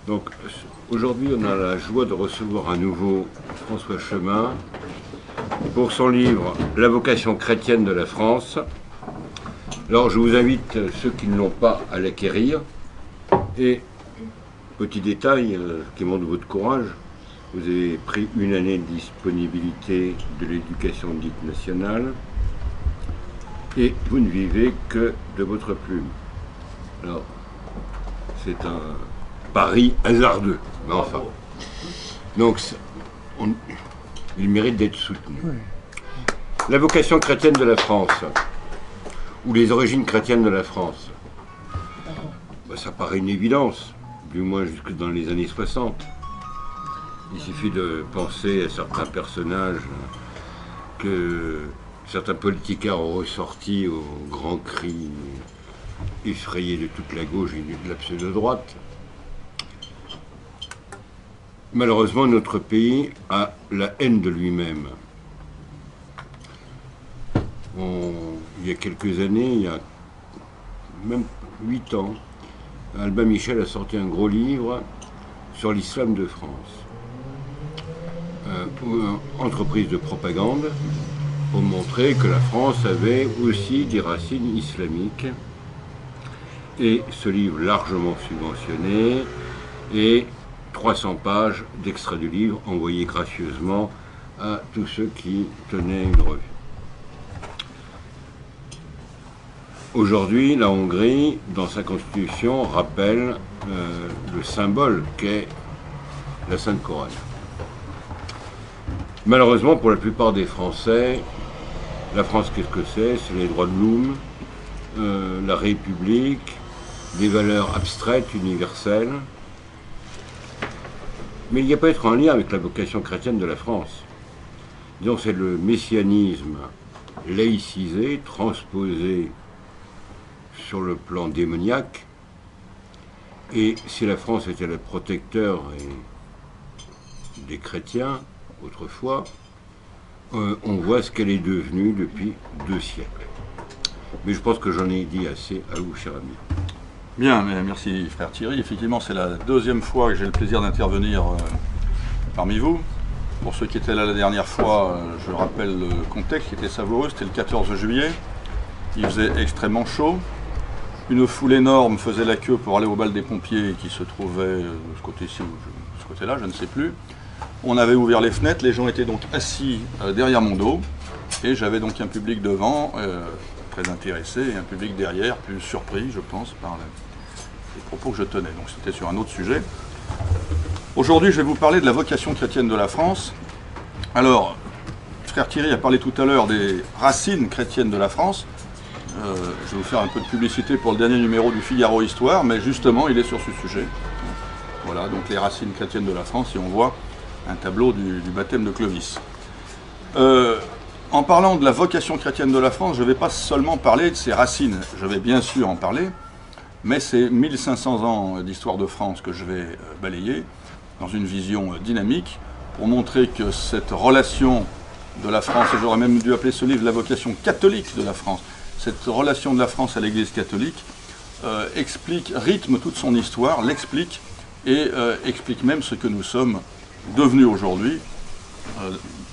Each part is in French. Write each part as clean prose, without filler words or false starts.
Donc aujourd'hui on a la joie de recevoir à nouveau François Chemin pour son livre La vocation chrétienne de la France. Alors je vous invite, ceux qui ne l'ont pas, à l'acquérir. Et petit détail qui montre votre courage, vous avez pris une année de disponibilité de l'éducation dite nationale et vous ne vivez que de votre plume. Alors c'est un pari hasardeux, mais enfin. Donc, il mérite d'être soutenu. La vocation chrétienne de la France, ou les origines chrétiennes de la France, ça paraît une évidence, du moins jusque dans les années 60. Il suffit de penser à certains personnages que certains politiciens ont ressortis au grand cri effrayé de toute la gauche et de la pseudo-droite. Malheureusement, notre pays a la haine de lui-même. Il y a quelques années, il y a même 8 ans, Albin Michel a sorti un gros livre sur l'islam de France. Entreprise de propagande pour montrer que la France avait aussi des racines islamiques. Et ce livre largement subventionné et 300 pages d'extrait du livre envoyés gracieusement à tous ceux qui tenaient une revue. Aujourd'hui, la Hongrie, dans sa constitution, rappelle le symbole qu'est la Sainte Couronne. Malheureusement, pour la plupart des Français, la France, qu'est-ce que c'est? C'est les droits de l'homme, la République, des valeurs abstraites, universelles. Mais il n'y a pas être en lien avec la vocation chrétienne de la France. Disons, c'est le messianisme laïcisé, transposé sur le plan démoniaque. Et si la France était le protecteur des chrétiens, autrefois, on voit ce qu'elle est devenue depuis 2 siècles. Mais je pense que j'en ai dit assez à vous, cher ami. Bien, merci frère Thierry. Effectivement, c'est la 2e fois que j'ai le plaisir d'intervenir parmi vous. Pour ceux qui étaient là la dernière fois, je rappelle le contexte qui était savoureux. C'était le 14 juillet. Il faisait extrêmement chaud. Une foule énorme faisait la queue pour aller au bal des pompiers qui se trouvait de ce côté-ci ou de ce côté-là, je ne sais plus. On avait ouvert les fenêtres, les gens étaient donc assis derrière mon dos. Et j'avais donc un public devant, très intéressé, et un public derrière, plus surpris, je pense, par les propos que je tenais. Donc c'était sur un autre sujet. Aujourd'hui, je vais vous parler de la vocation chrétienne de la France. Alors, frère Thierry a parlé tout à l'heure des racines chrétiennes de la France. Je vais vous faire un peu de publicité pour le dernier numéro du Figaro Histoire, mais justement, il est sur ce sujet. Voilà, donc les racines chrétiennes de la France, et on voit un tableau du baptême de Clovis. En parlant de la vocation chrétienne de la France, je ne vais pas seulement parler de ses racines, je vais bien sûr en parler, mais c'est 1500 ans d'histoire de France que je vais balayer dans une vision dynamique pour montrer que cette relation de la France, et j'aurais même dû appeler ce livre la vocation catholique de la France, cette relation de la France à l'Église catholique explique, rythme toute son histoire, l'explique et explique même ce que nous sommes devenus aujourd'hui.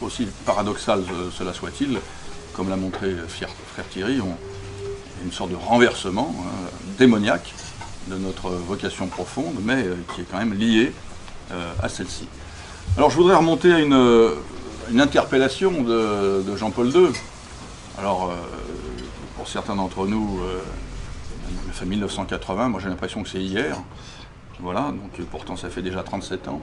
Aussi paradoxal cela soit-il, comme l'a montré frère Thierry, une sorte de renversement démoniaque de notre vocation profonde, mais qui est quand même liée à celle-ci. Alors je voudrais remonter à une interpellation de Jean-Paul II. Alors, pour certains d'entre nous, ça fait 1980, moi j'ai l'impression que c'est hier. Voilà, donc pourtant ça fait déjà 37 ans.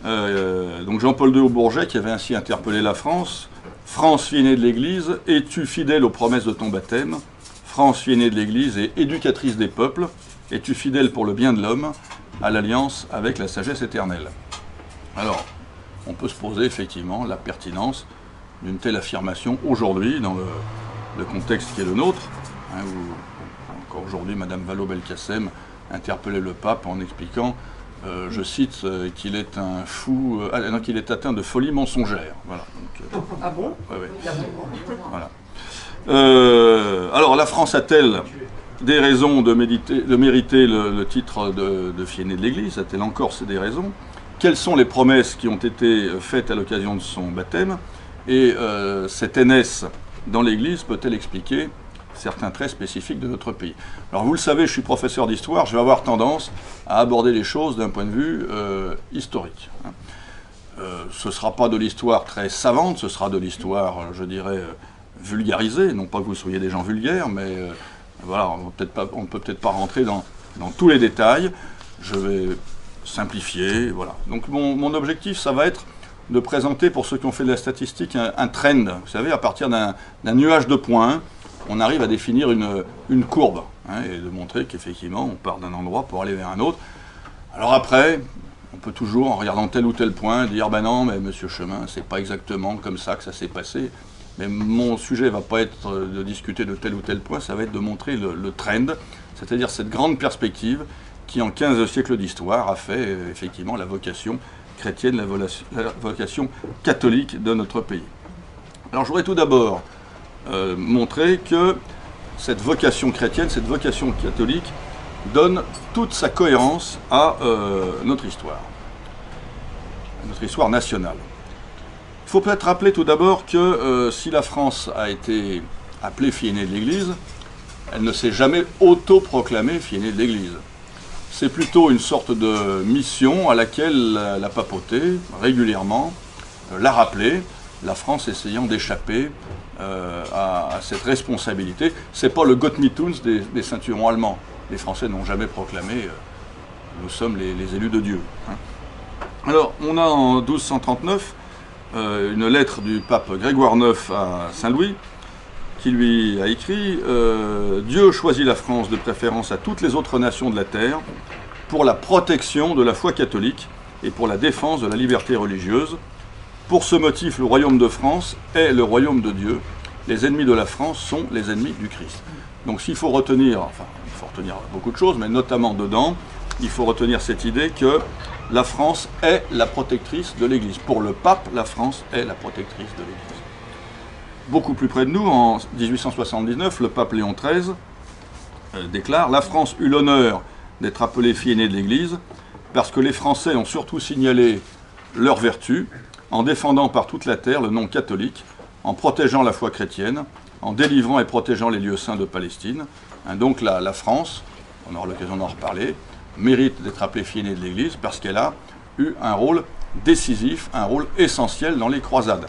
Donc Jean-Paul II au Bourget qui avait ainsi interpellé la France. France, fille aînée de l'Église, es-tu fidèle aux promesses de ton baptême? France, fille aînée de l'Église et éducatrice des peuples, es-tu fidèle pour le bien de l'homme à l'alliance avec la sagesse éternelle? Alors, on peut se poser effectivement la pertinence d'une telle affirmation aujourd'hui dans le contexte qui est le nôtre, hein, où encore aujourd'hui Madame Vallaud-Belkacem interpellait le pape en expliquant je cite, qu'il est un fou, non, qu'il est atteint de folie mensongère. Voilà. Donc, ah bon? Ouais, ouais. Voilà. Alors, la France a-t-elle des raisons de mériter le titre de fils aîné de l'Église, a-t-elle encore des raisons? Quelles sont les promesses qui ont été faites à l'occasion de son baptême? Et cette aînesse dans l'Église peut-elle expliquer certains traits spécifiques de notre pays? Alors vous le savez, je suis professeur d'histoire, je vais avoir tendance à aborder les choses d'un point de vue historique. Ce ne sera pas de l'histoire très savante, ce sera de l'histoire, je dirais, vulgarisée. Non pas que vous soyez des gens vulgaires, mais voilà, on ne peut peut-être pas rentrer dans tous les détails. Je vais simplifier, voilà. Donc mon objectif, ça va être de présenter, pour ceux qui ont fait de la statistique, un trend. Vous savez, à partir d'un nuage de points, on arrive à définir une courbe, hein, et de montrer qu'effectivement, on part d'un endroit pour aller vers un autre. Alors après, on peut toujours, en regardant tel ou tel point, dire « ben non, mais monsieur Chemin, c'est pas exactement comme ça que ça s'est passé ». Mais mon sujet ne va pas être de discuter de tel ou tel point, ça va être de montrer le trend, c'est-à-dire cette grande perspective qui, en 15 siècles d'histoire, a fait effectivement la vocation chrétienne, la vocation catholique de notre pays. Alors je voudrais tout d'abord montrer que cette vocation chrétienne, cette vocation catholique, donne toute sa cohérence à notre histoire nationale. Il faut peut-être rappeler tout d'abord que si la France a été appelée fille aînée de l'Église, elle ne s'est jamais auto-proclamée fille aînée de l'Église. C'est plutôt une sorte de mission à laquelle la papauté, régulièrement, l'a rappelée, la France essayant d'échapper à cette responsabilité. Ce n'est pas le Gott mit uns des ceinturons allemands. Les Français n'ont jamais proclamé nous sommes les élus de Dieu. Hein. Alors, on a en 1239 une lettre du pape Grégoire IX à Saint-Louis, qui lui a écrit « Dieu choisit la France de préférence à toutes les autres nations de la terre pour la protection de la foi catholique et pour la défense de la liberté religieuse. Pour ce motif, le royaume de France est le royaume de Dieu. Les ennemis de la France sont les ennemis du Christ. » Donc s'il faut retenir, enfin il faut retenir beaucoup de choses, mais notamment dedans, il faut retenir cette idée que la France est la protectrice de l'Église. Pour le pape, la France est la protectrice de l'Église. Beaucoup plus près de nous, en 1879, le pape Léon XIII déclare « La France eut l'honneur d'être appelée fille aînée de l'Église parce que les Français ont surtout signalé leur vertu en défendant par toute la terre le nom catholique, en protégeant la foi chrétienne, en délivrant et protégeant les lieux saints de Palestine. » Donc la France, on aura l'occasion d'en reparler, mérite d'être appelée fille aînée de l'Église parce qu'elle a eu un rôle décisif, un rôle essentiel dans les croisades.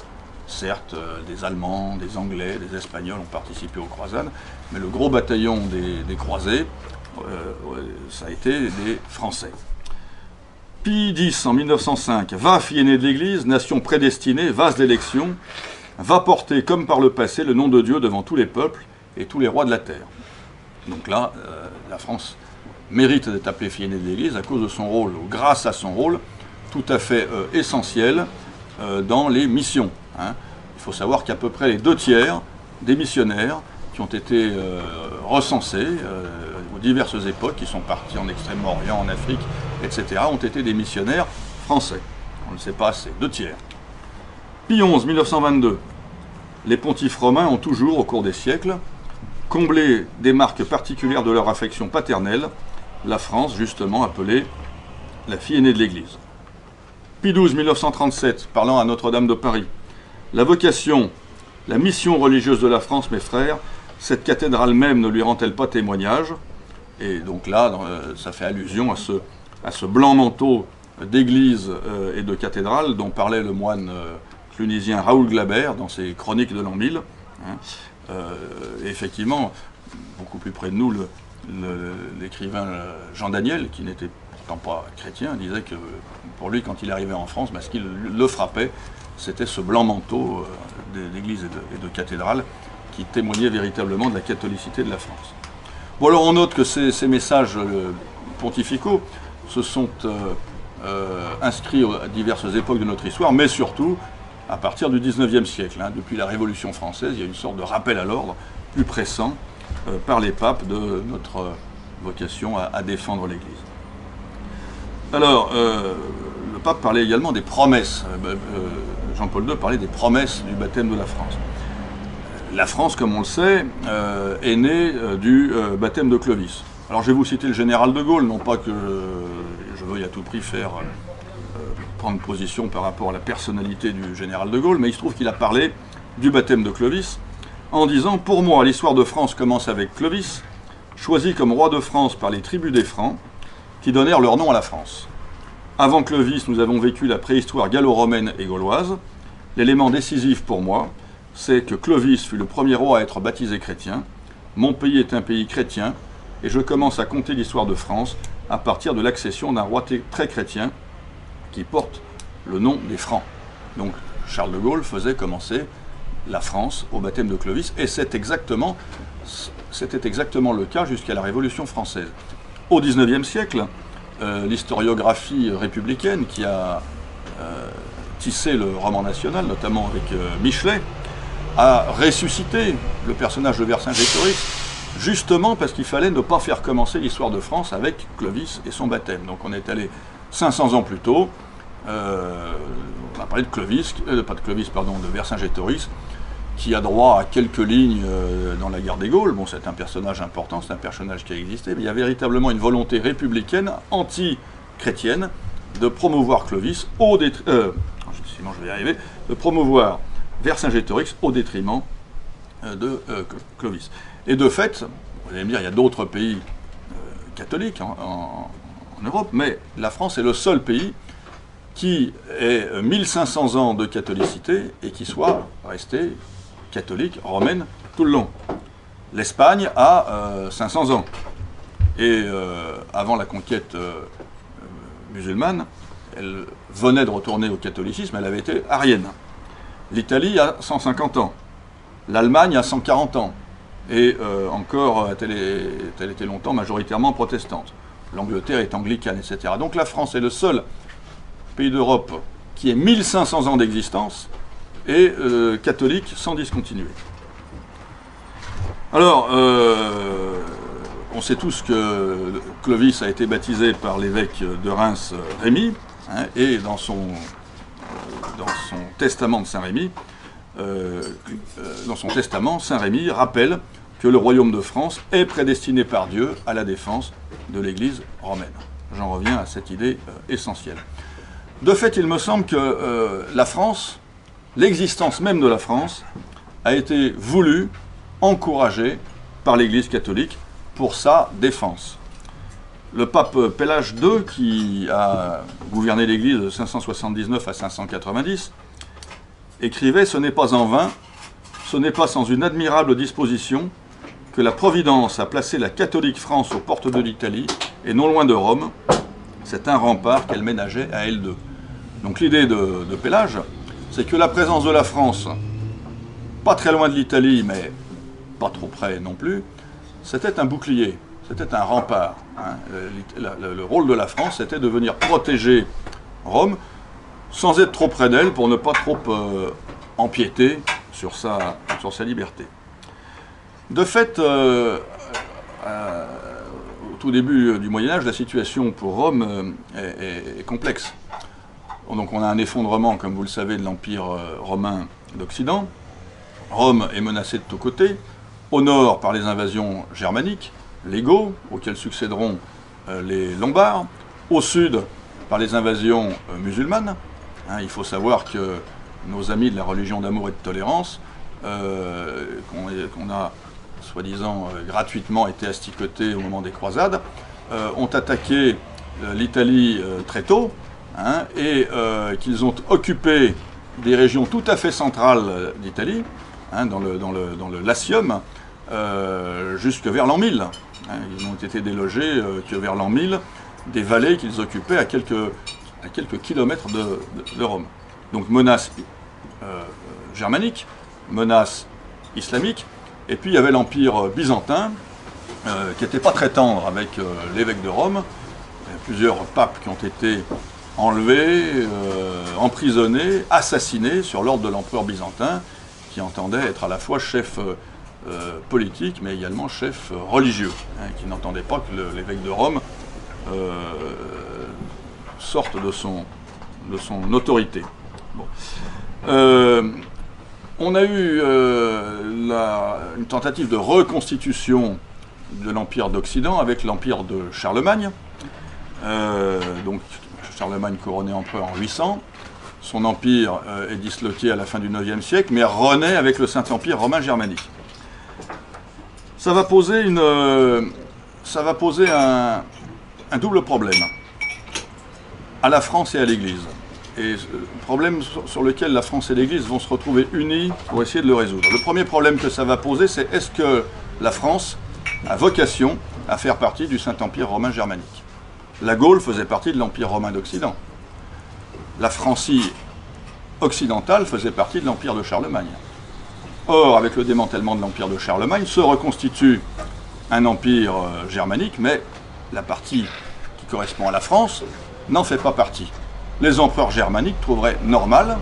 Certes, des Allemands, des Anglais, des Espagnols ont participé aux croisades, mais le gros bataillon des croisés, ça a été des Français. Pie X, en 1905, va, fille aînée de l'Église, nation prédestinée, vase d'élection, va porter, comme par le passé, le nom de Dieu devant tous les peuples et tous les rois de la terre. Donc là, la France mérite d'être appelée fille aînée de l'Église à cause de son rôle, ou grâce à son rôle, tout à fait essentiel dans les missions. Hein. Il faut savoir qu'à peu près les 2/3 des missionnaires qui ont été recensés aux diverses époques, qui sont partis en Extrême-Orient, en Afrique, etc., ont été des missionnaires français. On ne le sait pas assez, 2/3. Pie XI, 1922. Les pontifes romains ont toujours, au cours des siècles, comblé des marques particulières de leur affection paternelle, la France, justement, appelée la fille aînée de l'Église. Pie XII, 1937, parlant à Notre-Dame de Paris. La vocation, la mission religieuse de la France, mes frères, cette cathédrale même ne lui rend-elle pas témoignage? Et donc là, ça fait allusion à ce blanc manteau d'église et de cathédrale dont parlait le moine clunisien Raoul Glaber dans ses chroniques de l'an 1000. Hein. Et effectivement, beaucoup plus près de nous, l'écrivain Jean Daniel, qui n'était pourtant pas chrétien, disait que pour lui, quand il arrivait en France, ce qui le frappait, c'était ce blanc manteau d'église et de cathédrale qui témoignait véritablement de la catholicité de la France. Bon, alors on note que ces messages pontificaux se sont inscrits à diverses époques de notre histoire, mais surtout à partir du XIXe siècle. Hein. Depuis la Révolution française, il y a une sorte de rappel à l'ordre plus pressant par les papes de notre vocation à défendre l'Église. Alors, le pape parlait également des promesses. Jean-Paul II parlait des promesses du baptême de la France. la France, comme on le sait, est née du baptême de Clovis. Alors je vais vous citer le général de Gaulle, non pas que je veuille à tout prix prendre position par rapport à la personnalité du général de Gaulle, mais il se trouve qu'il a parlé du baptême de Clovis en disant « Pour moi, l'histoire de France commence avec Clovis, choisi comme roi de France par les tribus des Francs, qui donnèrent leur nom à la France. Avant Clovis, nous avons vécu la préhistoire gallo-romaine et gauloise. L'élément décisif pour moi, c'est que Clovis fut le premier roi à être baptisé chrétien. Mon pays est un pays chrétien, et je commence à compter l'histoire de France à partir de l'accession d'un roi très chrétien qui porte le nom des Francs. » Donc Charles de Gaulle faisait commencer la France au baptême de Clovis, et c'était exactement le cas jusqu'à la Révolution française. Au XIXe siècle, l'historiographie républicaine qui a tissé le roman national, notamment avec Michelet, a ressuscité le personnage de Vercingétorix, justement parce qu'il fallait ne pas faire commencer l'histoire de France avec Clovis et son baptême. Donc on est allé 500 ans plus tôt, on a parlé de Clovis, de Vercingétorix, qui a droit à quelques lignes dans la guerre des Gaules. Bon, c'est un personnage important, c'est un personnage qui a existé, mais il y a véritablement une volonté républicaine, anti-chrétienne, de promouvoir Clovis au détriment, sinon je vais y arriver, de promouvoir Vercingétorix au détriment de Clovis. Et de fait, vous allez me dire, il y a d'autres pays catholiques en Europe, mais la France est le seul pays qui ait 1500 ans de catholicité et qui soit resté catholique romaine tout le long. L'Espagne a 500 ans. Et avant la conquête musulmane, elle venait de retourner au catholicisme, elle avait été arienne. L'Italie a 150 ans. L'Allemagne a 140 ans. Et encore, elle était longtemps majoritairement protestante. L'Angleterre est anglicane, etc. Donc la France est le seul pays d'Europe qui ait 1500 ans d'existence et catholique sans discontinuer. Alors, on sait tous que Clovis a été baptisé par l'évêque de Reims, Rémy, hein, et dans son testament de Saint-Rémy, Saint Rémy rappelle que le royaume de France est prédestiné par Dieu à la défense de l'Église romaine. J'en reviens à cette idée essentielle. De fait, il me semble que la France, l'existence même de la France, a été voulue, encouragée par l'Église catholique pour sa défense. Le pape Pélage II, qui a gouverné l'Église de 579 à 590, écrivait « Ce n'est pas en vain, ce n'est pas sans une admirable disposition que la Providence a placé la catholique France aux portes de l'Italie et non loin de Rome. C'est un rempart qu'elle ménageait à elle deux. » Donc l'idée de Pélage, c'est que la présence de la France, pas très loin de l'Italie, mais pas trop près non plus, c'était un bouclier, c'était un rempart. Hein. Le rôle de la France, c'était de venir protéger Rome, sans être trop près d'elle, pour ne pas trop empiéter sur sa liberté. De fait, au tout début du Moyen-Âge, la situation pour Rome est complexe. Donc on a un effondrement, comme vous le savez, de l'Empire romain d'Occident. Rome est menacée de tous côtés. Au nord, par les invasions germaniques, les Goths, auxquels succéderont les Lombards. Au sud, par les invasions musulmanes. Hein, il faut savoir que nos amis de la religion d'amour et de tolérance, qu'on a soi-disant gratuitement été asticotés au moment des croisades, ont attaqué l'Italie très tôt, hein, et qu'ils ont occupé des régions tout à fait centrales d'Italie, hein, dans le Latium, jusque vers l'an 1000. Hein, ils n'ont été délogés que vers l'an 1000, des vallées qu'ils occupaient à quelques kilomètres de Rome. Donc menace germanique, menace islamique, et puis il y avait l'Empire byzantin, qui n'était pas très tendre avec l'évêque de Rome. Il y a plusieurs papes qui ont été enlevés, emprisonnés, assassinés sur l'ordre de l'empereur byzantin, qui entendait être à la fois chef politique, mais également chef religieux, hein, qui n'entendait pas que l'évêque de Rome sorte de son autorité. Bon. On a eu une tentative de reconstitution de l'Empire d'Occident avec l'Empire de Charlemagne. Donc Charlemagne couronné empereur en 800. Son empire est disloqué à la fin du IXe siècle, mais renaît avec le Saint-Empire romain germanique. Ça va poser un double problème à la France et à l'Église. Et problème sur lequel la France et l'Église vont se retrouver unies pour essayer de le résoudre. Le premier problème que ça va poser, c'est est-ce que la France a vocation à faire partie du Saint-Empire romain germanique? La Gaule faisait partie de l'Empire romain d'Occident. La Francie occidentale faisait partie de l'Empire de Charlemagne. Or, avec le démantèlement de l'Empire de Charlemagne, se reconstitue un empire germanique, mais la partie qui correspond à la France n'en fait pas partie. Les empereurs germaniques trouveraient normal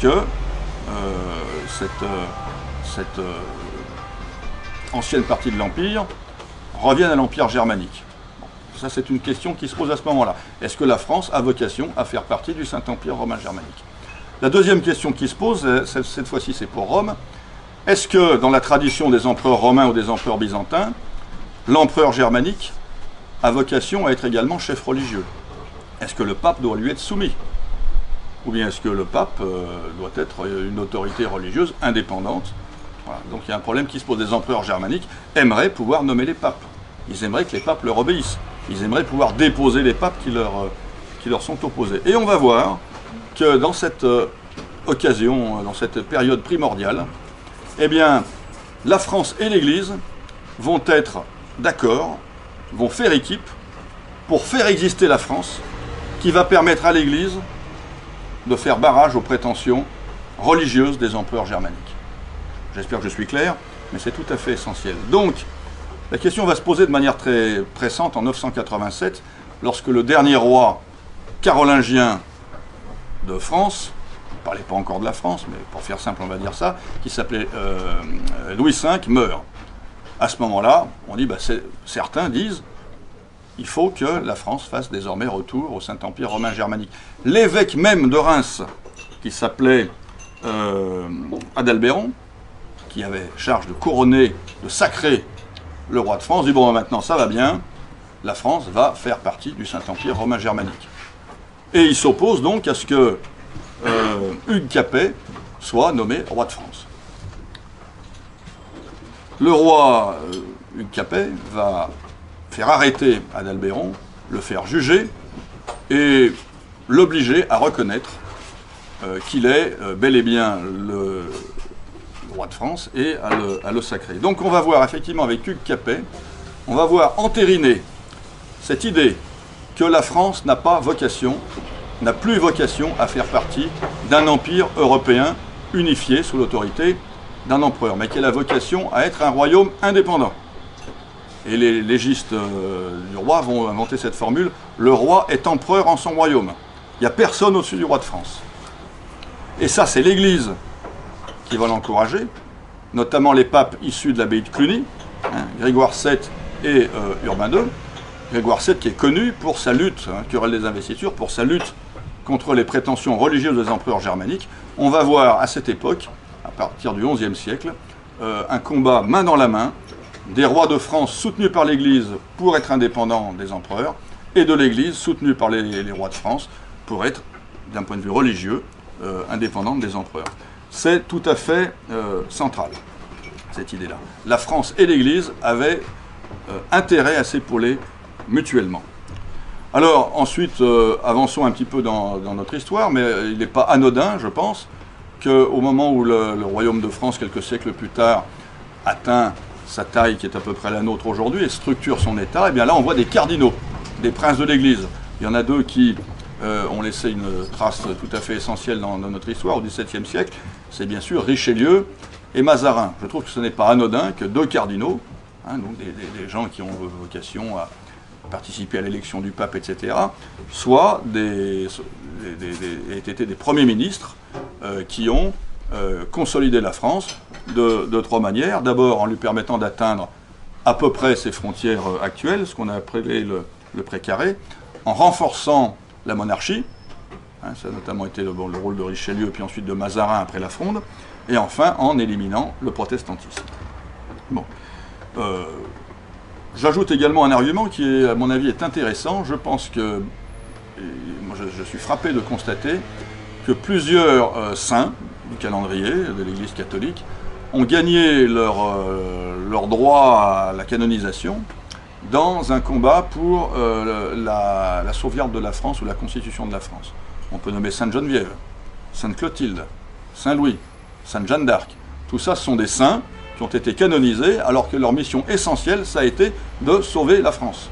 que cette ancienne partie de l'Empire revienne à l'Empire germanique. Bon, ça, c'est une question qui se pose à ce moment-là. Est-ce que la France a vocation à faire partie du Saint-Empire romain germanique? La deuxième question qui se pose, cette fois-ci c'est pour Rome, est-ce que dans la tradition des empereurs romains ou des empereurs byzantins, l'empereur germanique a vocation à être également chef religieux? Est-ce que le pape doit lui être soumis? Ou bien est-ce que le pape doit être une autorité religieuse indépendante? Voilà. Donc il y a un problème qui se pose. Les empereurs germaniques aimeraient pouvoir nommer les papes. Ils aimeraient que les papes leur obéissent. Ils aimeraient pouvoir déposer les papes qui leur sont opposés. Et on va voir que dans cette occasion, dans cette période primordiale, eh bien, la France et l'Église vont être d'accord, vont faire équipe pour faire exister la France, qui va permettre à l'Église de faire barrage aux prétentions religieuses des empereurs germaniques. J'espère que je suis clair, mais c'est tout à fait essentiel. Donc, la question va se poser de manière très pressante en 987, lorsque le dernier roi carolingien de France, ne parlait pas encore de la France, mais pour faire simple, on va dire ça, qui s'appelait Louis V, meurt. À ce moment-là, on dit, certains disent, il faut que la France fasse désormais retour au Saint-Empire romain germanique. L'évêque même de Reims, qui s'appelait Adalbéron, qui avait charge de couronner, de sacrer le roi de France, dit bon, maintenant ça va bien, la France va faire partie du Saint-Empire romain germanique. Et il s'oppose donc à ce que Hugues Capet soit nommé roi de France. Le roi Hugues Capet va faire arrêter Adalbéron, le faire juger et l'obliger à reconnaître qu'il est bel et bien le roi de France et à le sacrer. Donc on va voir effectivement avec Hugues Capet, on va voir entériner cette idée que la France n'a pas vocation, n'a plus vocation à faire partie d'un empire européen unifié sous l'autorité d'un empereur, mais qu'elle a vocation à être un royaume indépendant. Et les légistes du roi vont inventer cette formule, le roi est empereur en son royaume. Il n'y a personne au-dessus du roi de France. Et ça, c'est l'Église qui va l'encourager, notamment les papes issus de l'abbaye de Cluny, Grégoire VII et Urbain II. Grégoire VII qui est connu pour sa lutte, querelle des investitures, pour sa lutte contre les prétentions religieuses des empereurs germaniques. On va voir à cette époque, à partir du XIe siècle, un combat main dans la main des rois de France soutenus par l'Église pour être indépendants des empereurs et de l'Église soutenue par les rois de France pour être, d'un point de vue religieux, indépendante des empereurs. C'est tout à fait central, cette idée-là. La France et l'Église avaient intérêt à s'épauler mutuellement. Alors, ensuite, avançons un petit peu dans notre histoire, mais il n'est pas anodin, je pense, qu'au moment où le royaume de France, quelques siècles plus tard, atteint sa taille qui est à peu près la nôtre aujourd'hui et structure son État, et bien là on voit des cardinaux, des princes de l'Église. Il y en a deux qui ont laissé une trace tout à fait essentielle dans notre histoire au XVIIe siècle, c'est bien sûr Richelieu et Mazarin. Je trouve que ce n'est pas anodin que deux cardinaux, donc des gens qui ont vocation à participer à l'élection du pape, etc., aient été des premiers ministres qui ont consolidé la France de trois manières. D'abord en lui permettant d'atteindre à peu près ses frontières actuelles, ce qu'on a appelé le précaré, en renforçant la monarchie, ça a notamment été le rôle de Richelieu, puis ensuite de Mazarin après la Fronde, et enfin en éliminant le protestantisme. Bon. J'ajoute également un argument qui, à mon avis, est intéressant. Je pense que, moi je suis frappé de constater que plusieurs saints du calendrier de l'Église catholique ont gagné leur droit à la canonisation dans un combat pour la sauvegarde de la France ou la constitution de la France. On peut nommer Sainte Geneviève, Sainte Clotilde, Saint Louis, Sainte Jeanne d'Arc. Tout ça sont des saints qui ont été canonisés alors que leur mission essentielle, ça a été de sauver la France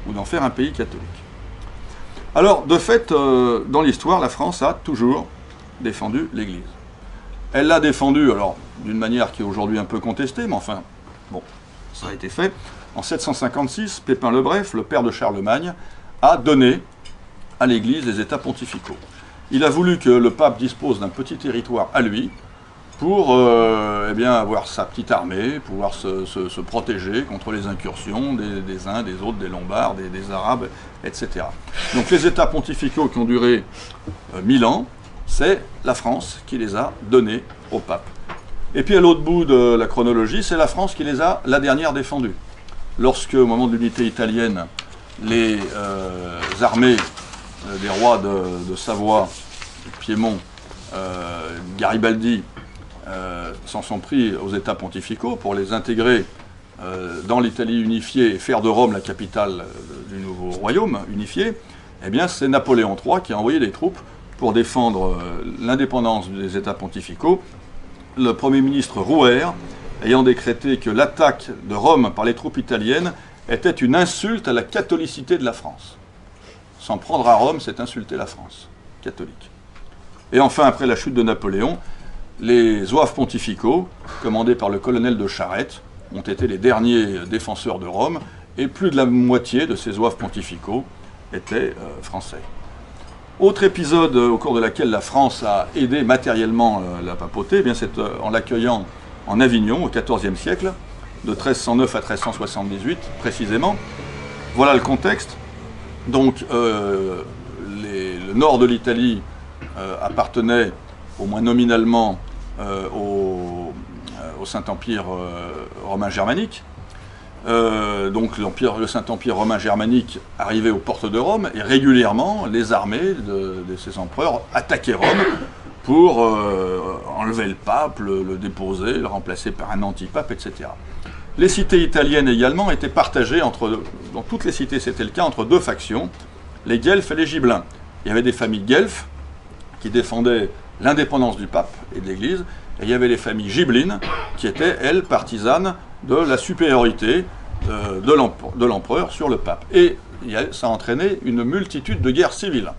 ou d'en faire un pays catholique. Alors, de fait, dans l'histoire, la France a toujours défendu l'Église. Elle l'a défendue, alors, d'une manière qui est aujourd'hui un peu contestée, mais enfin, bon, ça a été fait. En 756, Pépin le Bref, le père de Charlemagne, a donné à l'Église les États pontificaux. Il a voulu que le pape dispose d'un petit territoire à lui pour eh bien, avoir sa petite armée, pouvoir se protéger contre les incursions des uns, des autres, des Lombards, des Arabes, etc. Donc les États pontificaux qui ont duré 1000 ans, c'est la France qui les a donnés au pape. Et puis à l'autre bout de la chronologie, c'est la France qui les a la dernière défendus. Lorsque, au moment de l'unité italienne, les armées des rois de Savoie, de Piémont, Garibaldi, s'en sont pris aux États pontificaux pour les intégrer dans l'Italie unifiée et faire de Rome la capitale du nouveau royaume unifié, eh bien c'est Napoléon III qui a envoyé des troupes pour défendre l'indépendance des États pontificaux. Le Premier ministre Rouher ayant décrété que l'attaque de Rome par les troupes italiennes était une insulte à la catholicité de la France. S'en prendre à Rome, c'est insulter la France catholique. Et enfin, après la chute de Napoléon, les zouaves pontificaux, commandés par le colonel de Charette, ont été les derniers défenseurs de Rome, et plus de la moitié de ces zouaves pontificaux étaient français. Autre épisode au cours de laquelle la France a aidé matériellement la papauté, eh bien c'est en l'accueillant en Avignon au XIVe siècle, de 1309 à 1378 précisément. Voilà le contexte. Donc le nord de l'Italie appartenait, au moins nominalement, au Saint-Empire romain germanique. Donc le Saint-Empire romain germanique arrivait aux portes de Rome et régulièrement les armées de ces empereurs attaquaient Rome pour enlever le pape, le déposer, le remplacer par un antipape, etc. Les cités italiennes également étaient partagées dans toutes les cités c'était le cas, entre deux factions, les Guelfes et les Gibelins. Il y avait des familles Guelfes qui défendaient l'indépendance du pape et de l'Église, et il y avait les familles gibelines qui étaient, elles, partisanes de la supériorité de l'empereur sur le pape. Et ça entraînait une multitude de guerres civiles.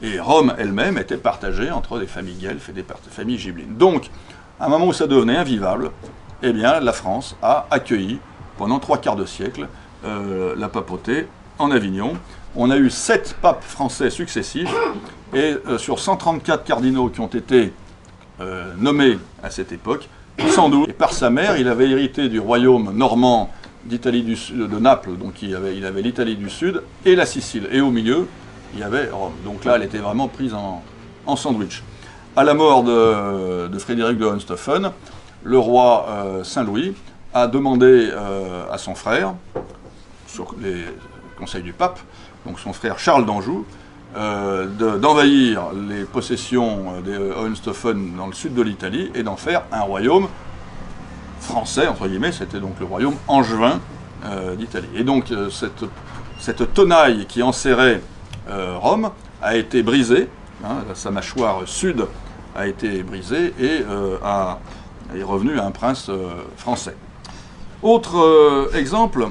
Et Rome elle-même était partagée entre des familles guelfes et des familles gibelines. Donc, à un moment où ça devenait invivable, eh bien, la France a accueilli, pendant 3/4 de siècle, la papauté en Avignon. On a eu 7 papes français successifs, et sur 134 cardinaux qui ont été nommés à cette époque, 112. Et par sa mère, il avait hérité du royaume normand d'Italie du Sud, de Naples, donc il avait l'Italie du Sud et la Sicile. Et au milieu, il y avait Rome. Donc là, elle était vraiment prise en sandwich. À la mort de Frédéric de Hohenstaufen, le roi Saint-Louis a demandé à son frère, sur les conseils du pape, donc son frère Charles d'Anjou, d'envahir les possessions des Hohenstaufen dans le sud de l'Italie et d'en faire un royaume français, entre guillemets, c'était donc le royaume angevin d'Italie. Et donc cette tenaille qui enserrait Rome a été brisée, hein, sa mâchoire sud a été brisée et est revenue à un prince français. Autre exemple,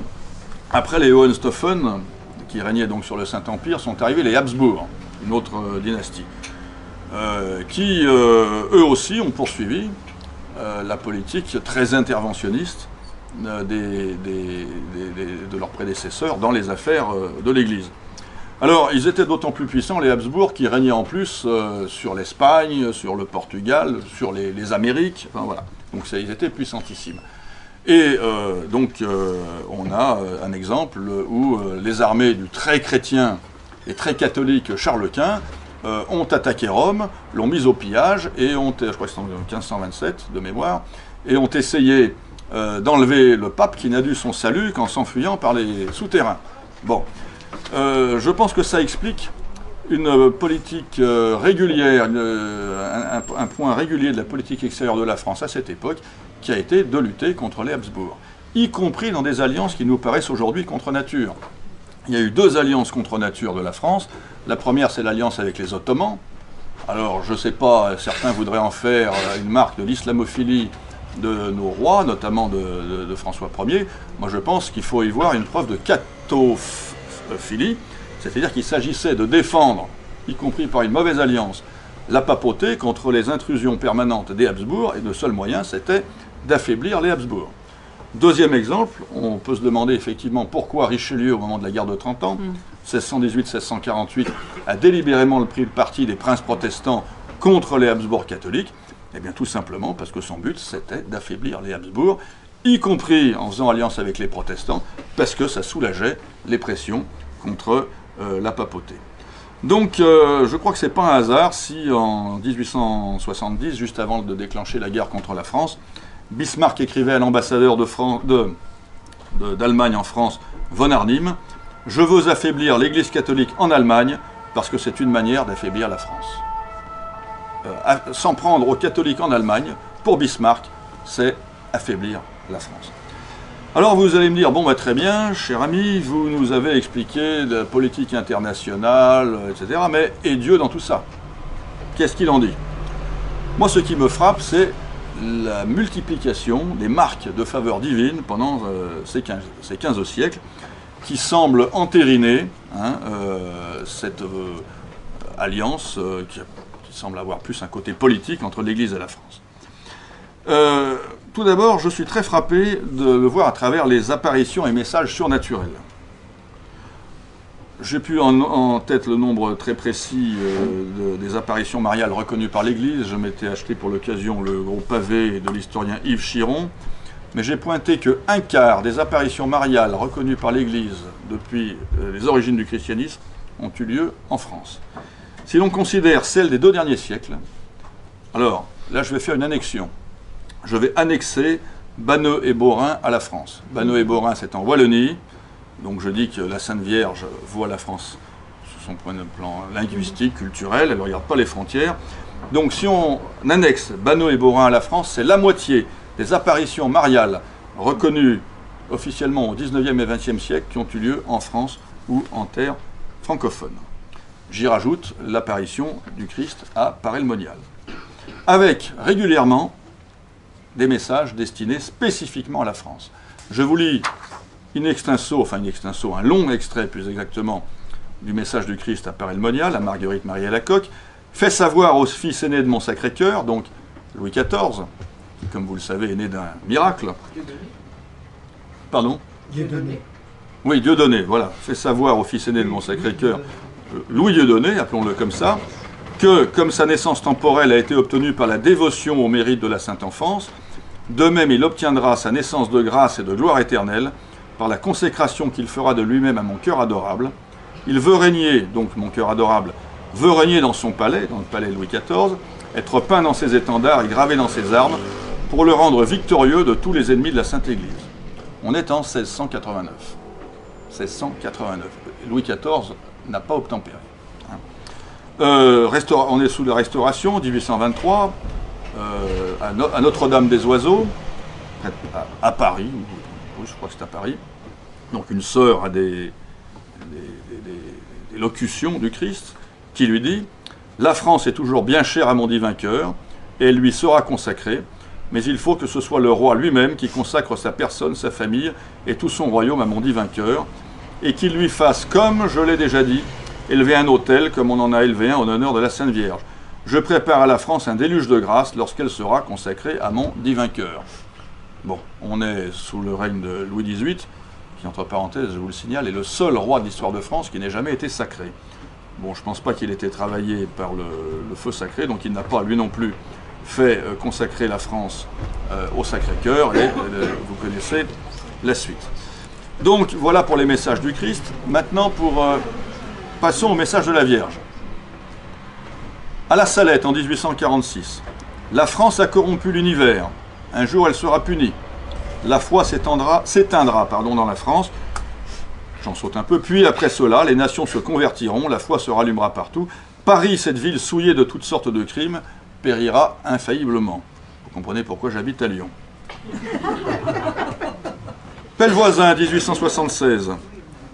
après les Hohenstaufen, qui régnaient donc sur le Saint-Empire, sont arrivés les Habsbourg, une autre dynastie, qui eux aussi ont poursuivi la politique très interventionniste de leurs prédécesseurs dans les affaires de l'Église. Alors, ils étaient d'autant plus puissants, les Habsbourg, qui régnaient en plus sur l'Espagne, sur le Portugal, sur les Amériques, enfin voilà. Donc ils étaient puissantissimes. Et donc on a un exemple où les armées du très chrétien et très catholique Charles Quint ont attaqué Rome, l'ont mise au pillage, et je crois que c'est en 1527 de mémoire, et ont essayé d'enlever le pape qui n'a dû son salut qu'en s'enfuyant par les souterrains. Bon, je pense que ça explique une politique régulière, un point régulier de la politique extérieure de la France à cette époque, qui a été de lutter contre les Habsbourg, y compris dans des alliances qui nous paraissent aujourd'hui contre nature. Il y a eu 2 alliances contre nature de la France. La première, c'est l'alliance avec les Ottomans. Alors, je ne sais pas, certains voudraient en faire une marque de l'islamophilie de nos rois, notamment de François Ier. Moi, je pense qu'il faut y voir une preuve de cathophilie, c'est-à-dire qu'il s'agissait de défendre, y compris par une mauvaise alliance, la papauté contre les intrusions permanentes des Habsbourg, et le seul moyen, c'était d'affaiblir les Habsbourg. Deuxième exemple, on peut se demander effectivement pourquoi Richelieu, au moment de la guerre de 30 ans, 1618-1648, a délibérément pris le parti des princes protestants contre les Habsbourg catholiques. Eh bien tout simplement parce que son but, c'était d'affaiblir les Habsbourg, y compris en faisant alliance avec les protestants, parce que ça soulageait les pressions contre la papauté. Donc je crois que ce n'est pas un hasard si en 1870, juste avant de déclencher la guerre contre la France, Bismarck écrivait à l'ambassadeur d'Allemagne en France, von Arnim, « Je veux affaiblir l'Église catholique en Allemagne parce que c'est une manière d'affaiblir la France. » S'en prendre aux catholiques en Allemagne, pour Bismarck, c'est affaiblir la France. Alors vous allez me dire, bon bah très bien, cher ami, vous nous avez expliqué la politique internationale, etc., mais et Dieu dans tout ça? Qu'est-ce qu'il en dit? Moi ce qui me frappe, c'est la multiplication des marques de faveur divine pendant ces 15 siècles, qui semblent entériner cette alliance qui semble avoir plus un côté politique entre l'Église et la France. Tout d'abord, je suis très frappé de le voir à travers les apparitions et messages surnaturels. J'ai plus en tête le nombre très précis des apparitions mariales reconnues par l'Église. Je m'étais acheté pour l'occasion le gros pavé de l'historien Yves Chiron. Mais j'ai pointé qu'un quart des apparitions mariales reconnues par l'Église depuis les origines du christianisme ont eu lieu en France. Si l'on considère celles des 2 derniers siècles, alors là je vais faire une annexion. Je vais annexer Banneux et Beaurain à la France. Banneux et Beaurain, c'est en Wallonie. Donc je dis que la Sainte Vierge voit la France sous son point de plan linguistique, culturel, elle ne regarde pas les frontières. Donc si on annexe Banneux et Beaurain à la France, c'est la moitié des apparitions mariales reconnues officiellement au 19e et 20e siècle qui ont eu lieu en France ou en terre francophone. J'y rajoute l'apparition du Christ à Paray-le-Monial. Avec régulièrement des messages destinés spécifiquement à la France. Je vous lis un long extrait plus exactement du message du Christ à Paray-le-Monial, à Marguerite Marie Alacoque, fait savoir au fils aîné de mon Sacré-Cœur, donc Louis XIV, qui, comme vous le savez, est né d'un miracle. Pardon ? Dieudonné. Oui, Dieudonné, voilà. Fait savoir au fils aîné de mon Sacré-Cœur, Louis Dieudonné, appelons-le comme ça, que, comme sa naissance temporelle a été obtenue par la dévotion au mérite de la Sainte Enfance, de même il obtiendra sa naissance de grâce et de gloire éternelle par la consécration qu'il fera de lui-même à mon cœur adorable. Il veut régner, donc mon cœur adorable, veut régner dans son palais, dans le palais Louis XIV, être peint dans ses étendards et gravé dans ses armes, pour le rendre victorieux de tous les ennemis de la Sainte Église. On est en 1689. 1689. Louis XIV n'a pas obtempéré. On est sous la Restauration, 1823, à Notre-Dame-des-Oiseaux, à Paris, oui, je crois que c'est à Paris. Donc une sœur a des locutions du Christ qui lui dit « La France est toujours bien chère à mon divin cœur, et elle lui sera consacrée, mais il faut que ce soit le roi lui-même qui consacre sa personne, sa famille et tout son royaume à mon divin cœur, et qu'il lui fasse, comme je l'ai déjà dit, élever un autel comme on en a élevé un en honneur de la Sainte Vierge. Je prépare à la France un déluge de grâce lorsqu'elle sera consacrée à mon divin cœur. » Bon, on est sous le règne de Louis XVIII, qui, entre parenthèses, je vous le signale, est le seul roi de l'histoire de France qui n'ait jamais été sacré. Bon, je ne pense pas qu'il ait été travaillé par le feu sacré, donc il n'a pas, lui non plus, fait consacrer la France au Sacré-Cœur, et vous connaissez la suite. Donc, voilà pour les messages du Christ. Maintenant, passons au message de la Vierge. À la Salette, en 1846, la France a corrompu l'univers. Un jour, elle sera punie. La foi s'éteindra dans la France. J'en saute un peu. Puis, après cela, les nations se convertiront, la foi se rallumera partout. Paris, cette ville souillée de toutes sortes de crimes, périra infailliblement. Vous comprenez pourquoi j'habite à Lyon. Pellevoisin, 1876.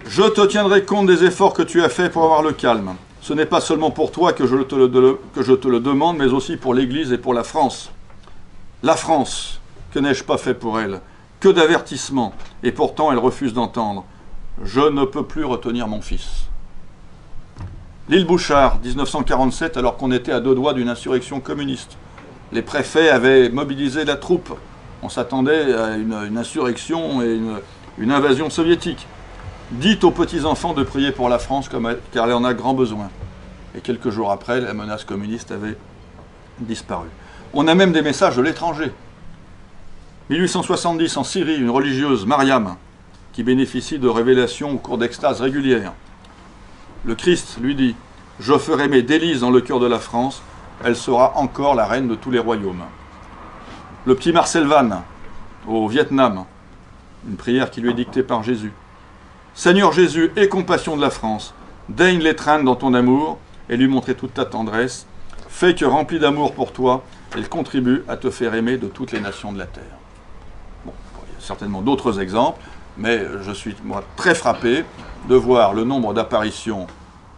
Je te tiendrai compte des efforts que tu as faits pour avoir le calme. Ce n'est pas seulement pour toi que je te le demande, mais aussi pour l'Église et pour la France. La France, que n'ai-je pas fait pour elle? Que d'avertissements, et pourtant elle refuse d'entendre. Je ne peux plus retenir mon fils. L'île Bouchard, 1947, alors qu'on était à deux doigts d'une insurrection communiste. Les préfets avaient mobilisé la troupe. On s'attendait à une insurrection et une invasion soviétique. Dites aux petits-enfants de prier pour la France car elle en a grand besoin. Et quelques jours après, la menace communiste avait disparu. On a même des messages de l'étranger. 1870, en Syrie, une religieuse, Mariam, qui bénéficie de révélations au cours d'extases régulières. Le Christ lui dit « Je ferai mes délices dans le cœur de la France, elle sera encore la reine de tous les royaumes. » Le petit Marcel Vann, au Vietnam, une prière qui lui est dictée par Jésus. « Seigneur Jésus, aie compassion de la France, daigne l'étreindre dans ton amour et lui montrer toute ta tendresse. Fais que, remplie d'amour pour toi, elle contribue à te faire aimer de toutes les nations de la terre. » Bon, il y a certainement d'autres exemples, mais je suis moi très frappé de voir le nombre d'apparitions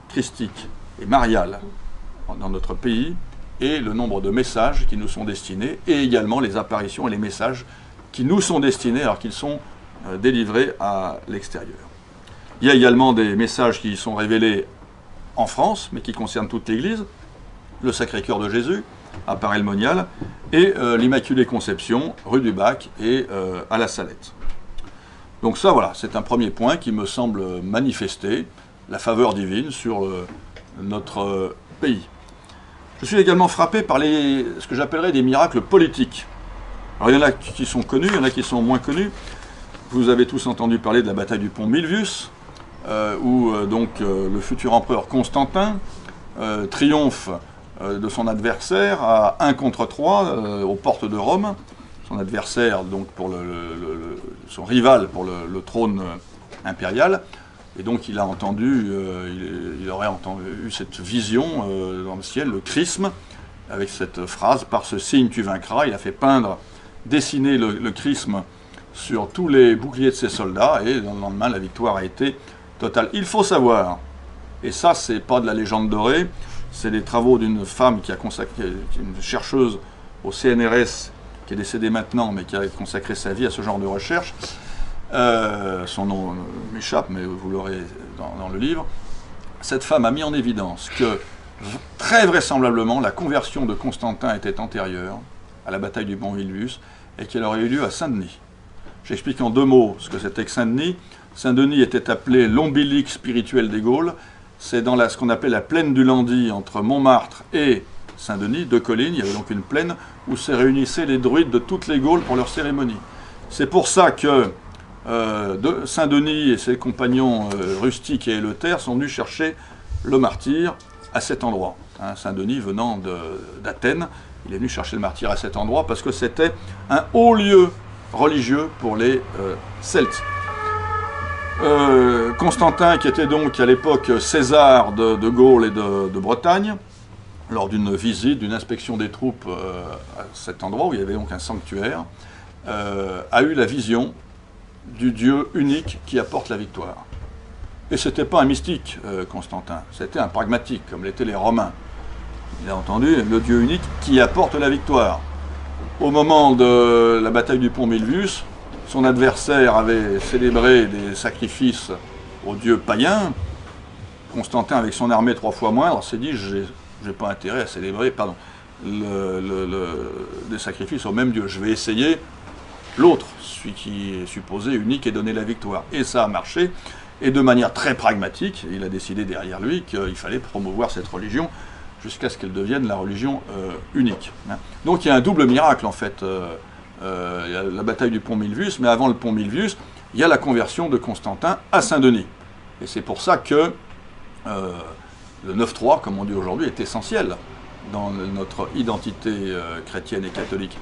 christiques et mariales dans notre pays et le nombre de messages qui nous sont destinés et également les apparitions et les messages qui nous sont destinés alors qu'ils sont délivrés à l'extérieur. Il y a également des messages qui sont révélés en France, mais qui concernent toute l'Église, le Sacré-Cœur de Jésus, à Paray-le-Monial, et l'Immaculée Conception, rue du Bac et à la Salette. Donc ça, voilà, c'est un premier point qui me semble manifester la faveur divine sur notre pays. Je suis également frappé par ce que j'appellerais des miracles politiques. Alors il y en a qui sont connus, il y en a qui sont moins connus. Vous avez tous entendu parler de la bataille du pont Milvius, où donc le futur empereur Constantin triomphe de son adversaire à 1 contre 3 aux portes de Rome. Son adversaire, donc pour son rival pour le trône impérial. Et donc il a entendu, il aurait eu cette vision dans le ciel, le chrisme, avec cette phrase « Par ce signe tu vaincras ». Il a fait dessiner le chrisme sur tous les boucliers de ses soldats, et dans le lendemain, la victoire a été totale. Il faut savoir, et ça c'est pas de la légende dorée, c'est les travaux d'une femme qui a consacré, une chercheuse au CNRS, qui est décédée maintenant, mais qui a consacré sa vie à ce genre de recherche. Son nom m'échappe, mais vous l'aurez dans le livre. Cette femme a mis en évidence que, très vraisemblablement, la conversion de Constantin était antérieure à la bataille du pont Milvius, et qu'elle aurait eu lieu à Saint-Denis. J'explique en deux mots ce que c'était que Saint-Denis. Saint-Denis était appelé l'ombilique spirituel des Gaules. C'est dans ce qu'on appelle la plaine du Landy, entre Montmartre et Saint-Denis, deux collines. Il y avait donc une plaine où se réunissaient les druides de toutes les Gaules pour leurs cérémonies. C'est pour ça que Saint-Denis et ses compagnons rustiques et éléutaires sont venus chercher le martyr à cet endroit. Saint-Denis venant d'Athènes, il est venu chercher le martyr à cet endroit parce que c'était un haut lieu religieux pour les Celtes. Constantin, qui était donc à l'époque César de Gaule et de Bretagne, lors d'une visite, d'une inspection des troupes à cet endroit où il y avait donc un sanctuaire, a eu la vision du Dieu unique qui apporte la victoire. Et ce n'était pas un mystique, Constantin, c'était un pragmatique, comme l'étaient les Romains. Il a entendu le Dieu unique qui apporte la victoire. Au moment de la bataille du pont Milvius, son adversaire avait célébré des sacrifices aux dieux païens. Constantin, avec son armée 3 fois moindre, s'est dit « j'ai pas intérêt à célébrer des sacrifices au même Dieu. Je vais essayer l'autre, celui qui est supposé unique et donner la victoire. » Et ça a marché. Et de manière très pragmatique, il a décidé derrière lui qu'il fallait promouvoir cette religion jusqu'à ce qu'elle devienne la religion unique. Donc il y a un double miracle en fait. Il y a la bataille du pont Milvius, mais avant le pont Milvius, il y a la conversion de Constantin à Saint-Denis. Et c'est pour ça que le 9-3, comme on dit aujourd'hui, est essentiel dans notre identité chrétienne et catholique.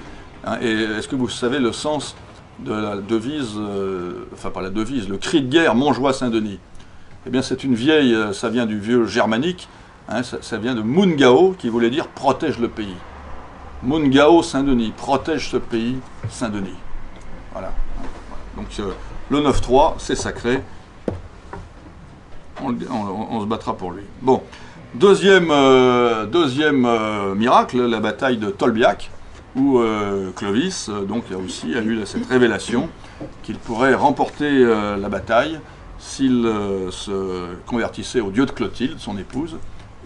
Hein, et est-ce que vous savez le sens de la devise, enfin pas la devise, le cri de guerre Montjoie-Saint-Denis? Eh bien c'est une vieille, ça vient du vieux germanique, hein, ça vient de Mungau, qui voulait dire protège le pays. Mungau Saint-Denis, protège ce pays Saint-Denis. Voilà. Donc le 9-3, c'est sacré. On se battra pour lui. Bon. Deuxième miracle, la bataille de Tolbiac, où Clovis donc, a eu cette révélation qu'il pourrait remporter la bataille s'il se convertissait au dieu de Clotilde, son épouse,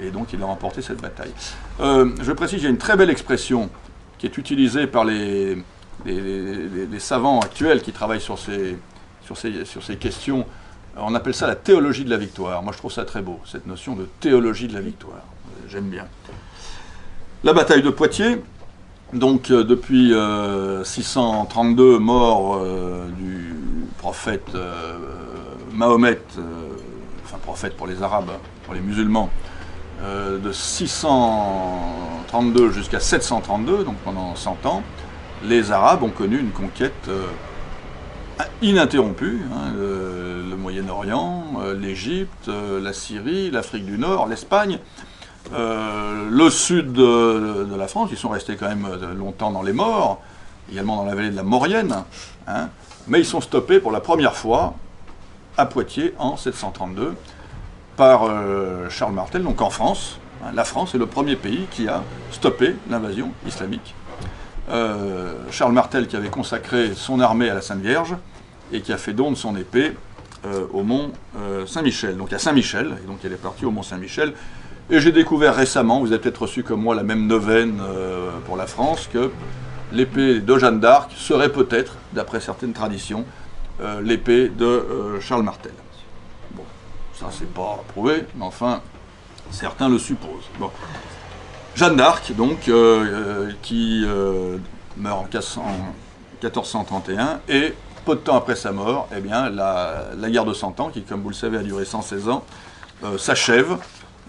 et donc il a remporté cette bataille. Je précise, il y a une très belle expression qui est utilisée par les savants actuels qui travaillent sur ces questions. On appelle ça la théologie de la victoire. Moi, je trouve ça très beau, cette notion de théologie de la victoire. J'aime bien. La bataille de Poitiers, donc depuis 632, mort du prophète Mahomet, enfin prophète pour les Arabes, pour les musulmans, de 632 jusqu'à 732, donc pendant 100 ans, les Arabes ont connu une conquête ininterrompue, hein, le Moyen-Orient, l'Égypte, la Syrie, l'Afrique du Nord, l'Espagne, le sud de la France. Ils sont restés quand même longtemps dans les Maures, également dans la vallée de la Maurienne, hein, mais ils sont stoppés pour la première fois à Poitiers en 732 par Charles Martel, donc en France. Hein, la France est le premier pays qui a stoppé l'invasion islamique. Charles Martel qui avait consacré son armée à la Sainte Vierge et qui a fait don de son épée au mont Saint-Michel, donc à Saint-Michel, et donc elle est partie au mont Saint-Michel. Et j'ai découvert récemment, vous avez peut-être reçu comme moi la même neuvaine pour la France, que l'épée de Jeanne d'Arc serait peut-être, d'après certaines traditions, l'épée de Charles Martel. Bon, ça c'est pas prouvé, mais enfin, certains le supposent. Bon. Jeanne d'Arc, donc, qui meurt en 1431, et peu de temps après sa mort, eh bien, la guerre de 100 ans, qui, comme vous le savez, a duré 116 ans, s'achève.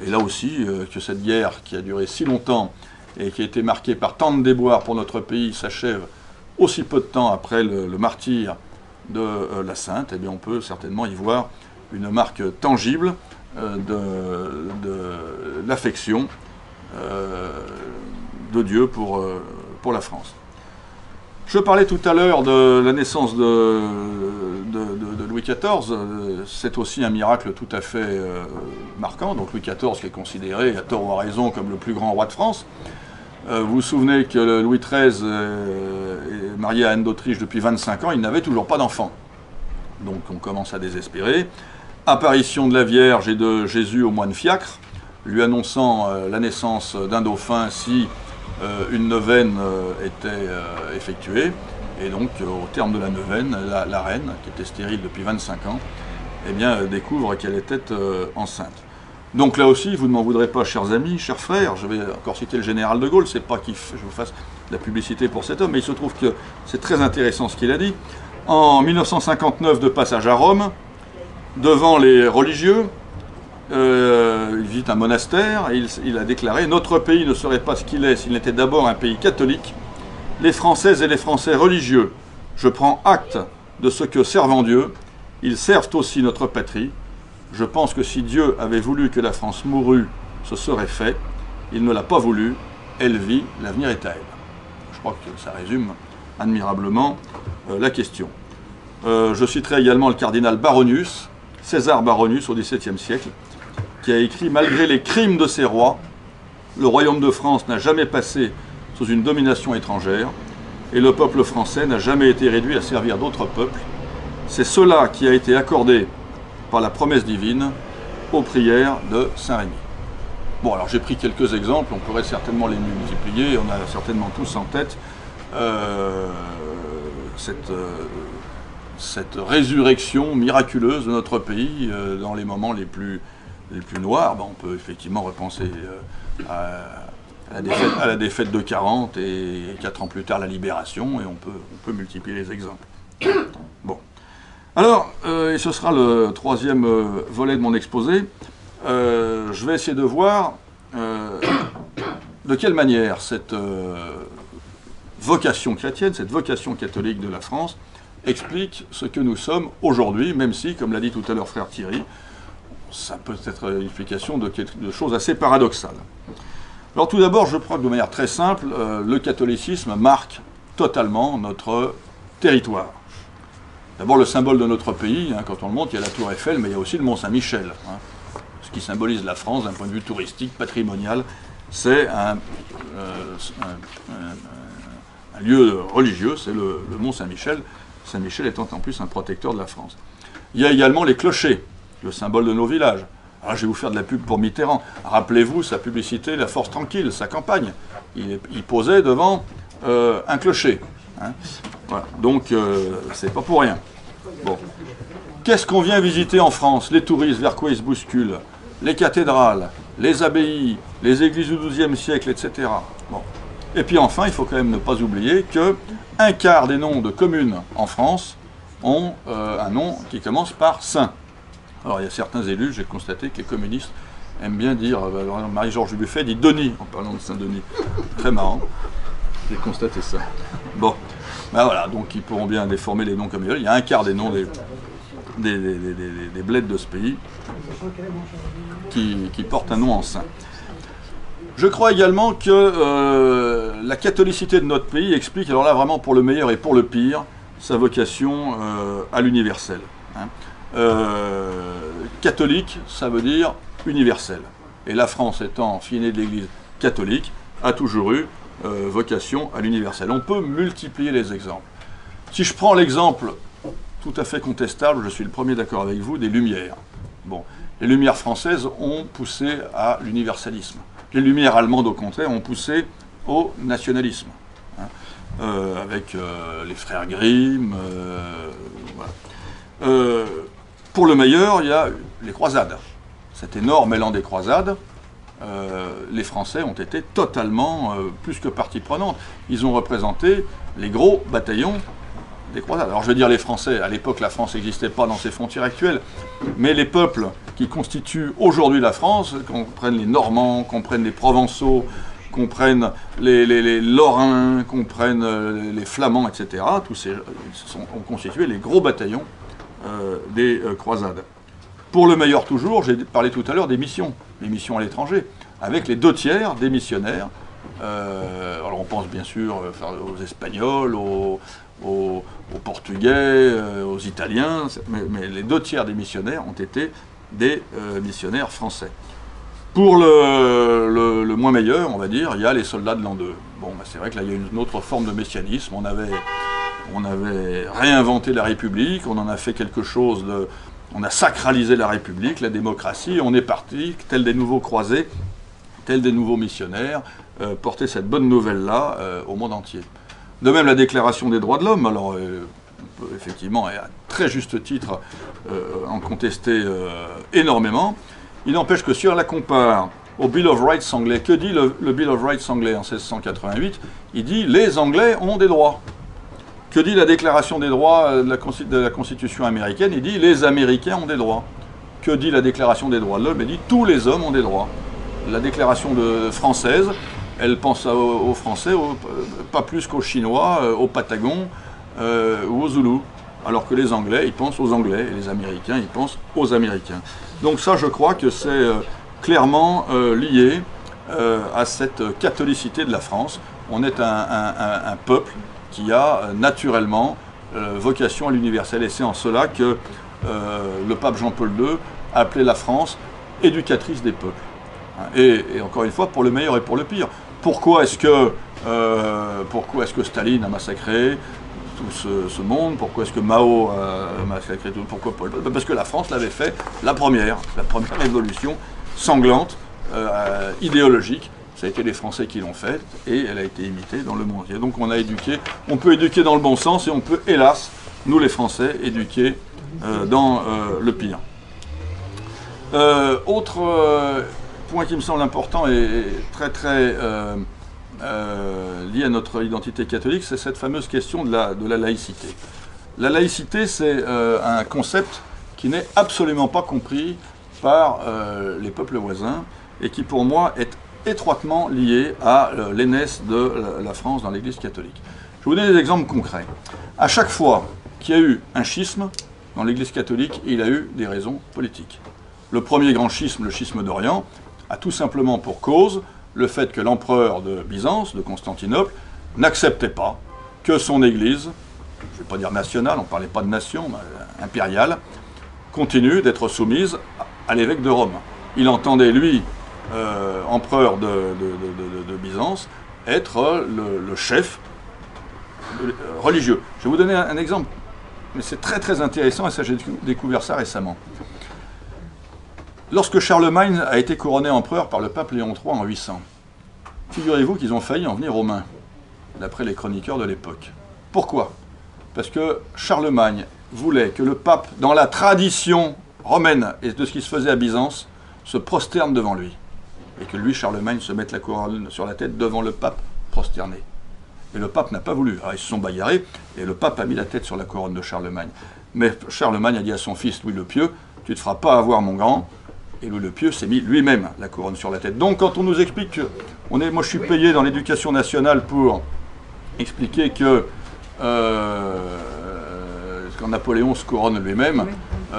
Et là aussi, que cette guerre qui a duré si longtemps et qui a été marquée par tant de déboires pour notre pays s'achève aussi peu de temps après le martyre de la Sainte, eh bien, on peut certainement y voir une marque tangible de l'affection de Dieu pour la France. Je parlais tout à l'heure de la naissance de Louis XIV, c'est aussi un miracle tout à fait marquant. Donc Louis XIV qui est considéré, à tort ou à raison, comme le plus grand roi de France. Vous vous souvenez que Louis XIII est marié à Anne d'Autriche depuis 25 ans, il n'avait toujours pas d'enfant. Donc on commence à désespérer. Apparition de la Vierge et de Jésus au moine Fiacre, lui annonçant la naissance d'un dauphin si une neuvaine était effectuée. Et donc, au terme de la neuvaine, la reine, qui était stérile depuis 25 ans, eh bien, découvre qu'elle était enceinte. Donc là aussi, vous ne m'en voudrez pas, chers amis, chers frères, je vais encore citer le général de Gaulle, c'est pas que je vous fasse de la publicité pour cet homme, mais il se trouve que c'est très intéressant ce qu'il a dit. En 1959, de passage à Rome, devant les religieux, il visite un monastère et il a déclaré « Notre pays ne serait pas ce qu'il est s'il n'était d'abord un pays catholique. Les Françaises et les Français religieux, je prends acte de ce que, servant Dieu, ils servent aussi notre patrie. Je pense que si Dieu avait voulu que la France mourût, ce serait fait. Il ne l'a pas voulu. Elle vit, l'avenir est à elle. » Je crois que ça résume admirablement la question. Je citerai également le cardinal Baronius, César Baronius au XVIIe siècle, qui a écrit « Malgré les crimes de ses rois, le royaume de France n'a jamais passé sous une domination étrangère, et le peuple français n'a jamais été réduit à servir d'autres peuples. C'est cela qui a été accordé par la promesse divine aux prières de Saint-Rémy. » Bon, alors j'ai pris quelques exemples, on pourrait certainement les multiplier, on a certainement tous en tête cette résurrection miraculeuse de notre pays dans les moments les plus noirs. Ben, on peut effectivement repenser à la défaite de 40 et 4 ans plus tard la libération, et on peut multiplier les exemples. Bon. Alors, et ce sera le troisième volet de mon exposé, je vais essayer de voir de quelle manière cette vocation chrétienne, cette vocation catholique de la France, explique ce que nous sommes aujourd'hui, même si, comme l'a dit tout à l'heure frère Thierry, ça peut être une explication de choses assez paradoxales. Alors tout d'abord, je crois que de manière très simple, le catholicisme marque totalement notre territoire. D'abord le symbole de notre pays, hein, quand on le monte, il y a la tour Eiffel, mais il y a aussi le Mont Saint-Michel, hein, ce qui symbolise la France d'un point de vue touristique, patrimonial. C'est un lieu religieux, c'est le Mont Saint-Michel, Saint-Michel étant en plus un protecteur de la France. Il y a également les clochers, le symbole de nos villages. Alors, je vais vous faire de la pub pour Mitterrand. Rappelez-vous sa publicité La Force Tranquille, sa campagne. Il posait devant un clocher. Hein. Voilà. Donc, c'est pas pour rien. Bon. Qu'est-ce qu'on vient visiter en France? Les touristes, vers quoi ils se bousculent? Les cathédrales, les abbayes, les églises du XIIe siècle, etc. Bon. Et puis enfin, il faut quand même ne pas oublier qu'un quart des noms de communes en France ont un nom qui commence par Saint. Alors il y a certains élus, j'ai constaté que les communistes aiment bien dire, Marie-Georges Buffet dit Denis en parlant de Saint-Denis. Très marrant, j'ai constaté ça. Bon, ben voilà, donc ils pourront bien déformer les noms comme ils veulent. Il y a un quart des noms des bleds de ce pays qui portent un nom en Saint. Je crois également que la catholicité de notre pays explique, alors là vraiment pour le meilleur et pour le pire, sa vocation à l'universel. Hein. Catholique, ça veut dire universel. Et la France étant fille née de l'Église catholique, a toujours eu vocation à l'universel. On peut multiplier les exemples. Si je prends l'exemple tout à fait contestable, je suis le premier d'accord avec vous, des Lumières. Bon, les Lumières françaises ont poussé à l'universalisme. Les Lumières allemandes, au contraire, ont poussé au nationalisme. Hein, avec les frères Grimm. Voilà. Pour le meilleur, il y a les croisades. Cet énorme élan des croisades, les Français ont été totalement plus que partie prenante. Ils ont représenté les gros bataillons des croisades. Alors je veux dire les Français, à l'époque la France n'existait pas dans ses frontières actuelles, mais les peuples qui constituent aujourd'hui la France, qu'on prenne les Normands, qu'on prenne les Provençaux, qu'on prenne les Lorrains, qu'on prenne les Flamands, etc., tous ces ont constitué les gros bataillons des croisades. Pour le meilleur toujours, j'ai parlé tout à l'heure des missions, les missions à l'étranger, avec les 2/3 des missionnaires. Alors on pense bien sûr aux Espagnols, aux Portugais, aux Italiens, mais les 2/3 des missionnaires ont été des missionnaires français. Pour le moins meilleur, on va dire, il y a les soldats de l'an 2. Bon, bah c'est vrai que là, il y a une autre forme de messianisme. On avait réinventé la République, on en a fait quelque chose de... On a sacralisé la République, la démocratie, et on est parti, tels des nouveaux croisés, tels des nouveaux missionnaires, porter cette bonne nouvelle-là au monde entier. De même, la Déclaration des droits de l'homme, alors on peut effectivement, et à très juste titre, en contester énormément. Il n'empêche que si on la compare au Bill of Rights anglais, que dit le Bill of Rights anglais en 1688? Il dit « les Anglais ont des droits ». Que dit la Déclaration des droits de la Constitution américaine? Il dit « les Américains ont des droits ». Que dit la Déclaration des droits de l'homme? Il dit « tous les hommes ont des droits ». La Déclaration française, elle pense aux Français, pas plus qu'aux Chinois, aux Patagons ou aux Zoulous. Alors que les Anglais, ils pensent aux Anglais, et les Américains, ils pensent aux Américains. Donc ça, je crois que c'est clairement lié à cette catholicité de la France. On est un peuple qui a naturellement vocation à l'universel. Et c'est en cela que le pape Jean-Paul II appelait la France éducatrice des peuples. Et encore une fois, pour le meilleur et pour le pire. Pourquoi est-ce que Staline a massacré tout ce monde? Pourquoi est-ce que Mao a massacré tout? Pourquoi Paul? Parce que la France l'avait fait la première révolution sanglante, idéologique. Ça a été les Français qui l'ont faite et elle a été imitée dans le monde entier. Donc on peut éduquer dans le bon sens et on peut, hélas, nous les Français, éduquer dans le pire. Autre point qui me semble important et très très lié à notre identité catholique, c'est cette fameuse question de la laïcité. La laïcité, c'est un concept qui n'est absolument pas compris par les peuples voisins et qui pour moi est étroitement liée à l'aînesse de la France dans l'Église catholique. Je vais vous donner des exemples concrets. À chaque fois qu'il y a eu un schisme dans l'Église catholique, il a eu des raisons politiques. Le premier grand schisme, le schisme d'Orient, a tout simplement pour cause le fait que l'empereur de Byzance, de Constantinople, n'acceptait pas que son Église, je ne vais pas dire nationale, on ne parlait pas de nation, mais impériale, continue d'être soumise à l'évêque de Rome. Il entendait, lui, empereur de Byzance, être le chef religieux. Je vais vous donner un exemple, mais c'est très très intéressant, et ça j'ai découvert ça récemment. Lorsque Charlemagne a été couronné empereur par le pape Léon III en 800, figurez-vous qu'ils ont failli en venir aux mains, d'après les chroniqueurs de l'époque. Pourquoi? Parce que Charlemagne voulait que le pape, dans la tradition romaine et de ce qui se faisait à Byzance, se prosterne devant lui. Et que lui, Charlemagne, se mette la couronne sur la tête devant le pape prosterné. Et le pape n'a pas voulu. Alors ils se sont bagarrés, et le pape a mis la tête sur la couronne de Charlemagne. Mais Charlemagne a dit à son fils Louis le Pieux, « Tu ne te feras pas avoir, mon grand ». Et Louis le Pieux s'est mis lui-même la couronne sur la tête. Donc quand on nous explique que... moi je suis payé dans l'éducation nationale pour expliquer que quand Napoléon se couronne lui-même,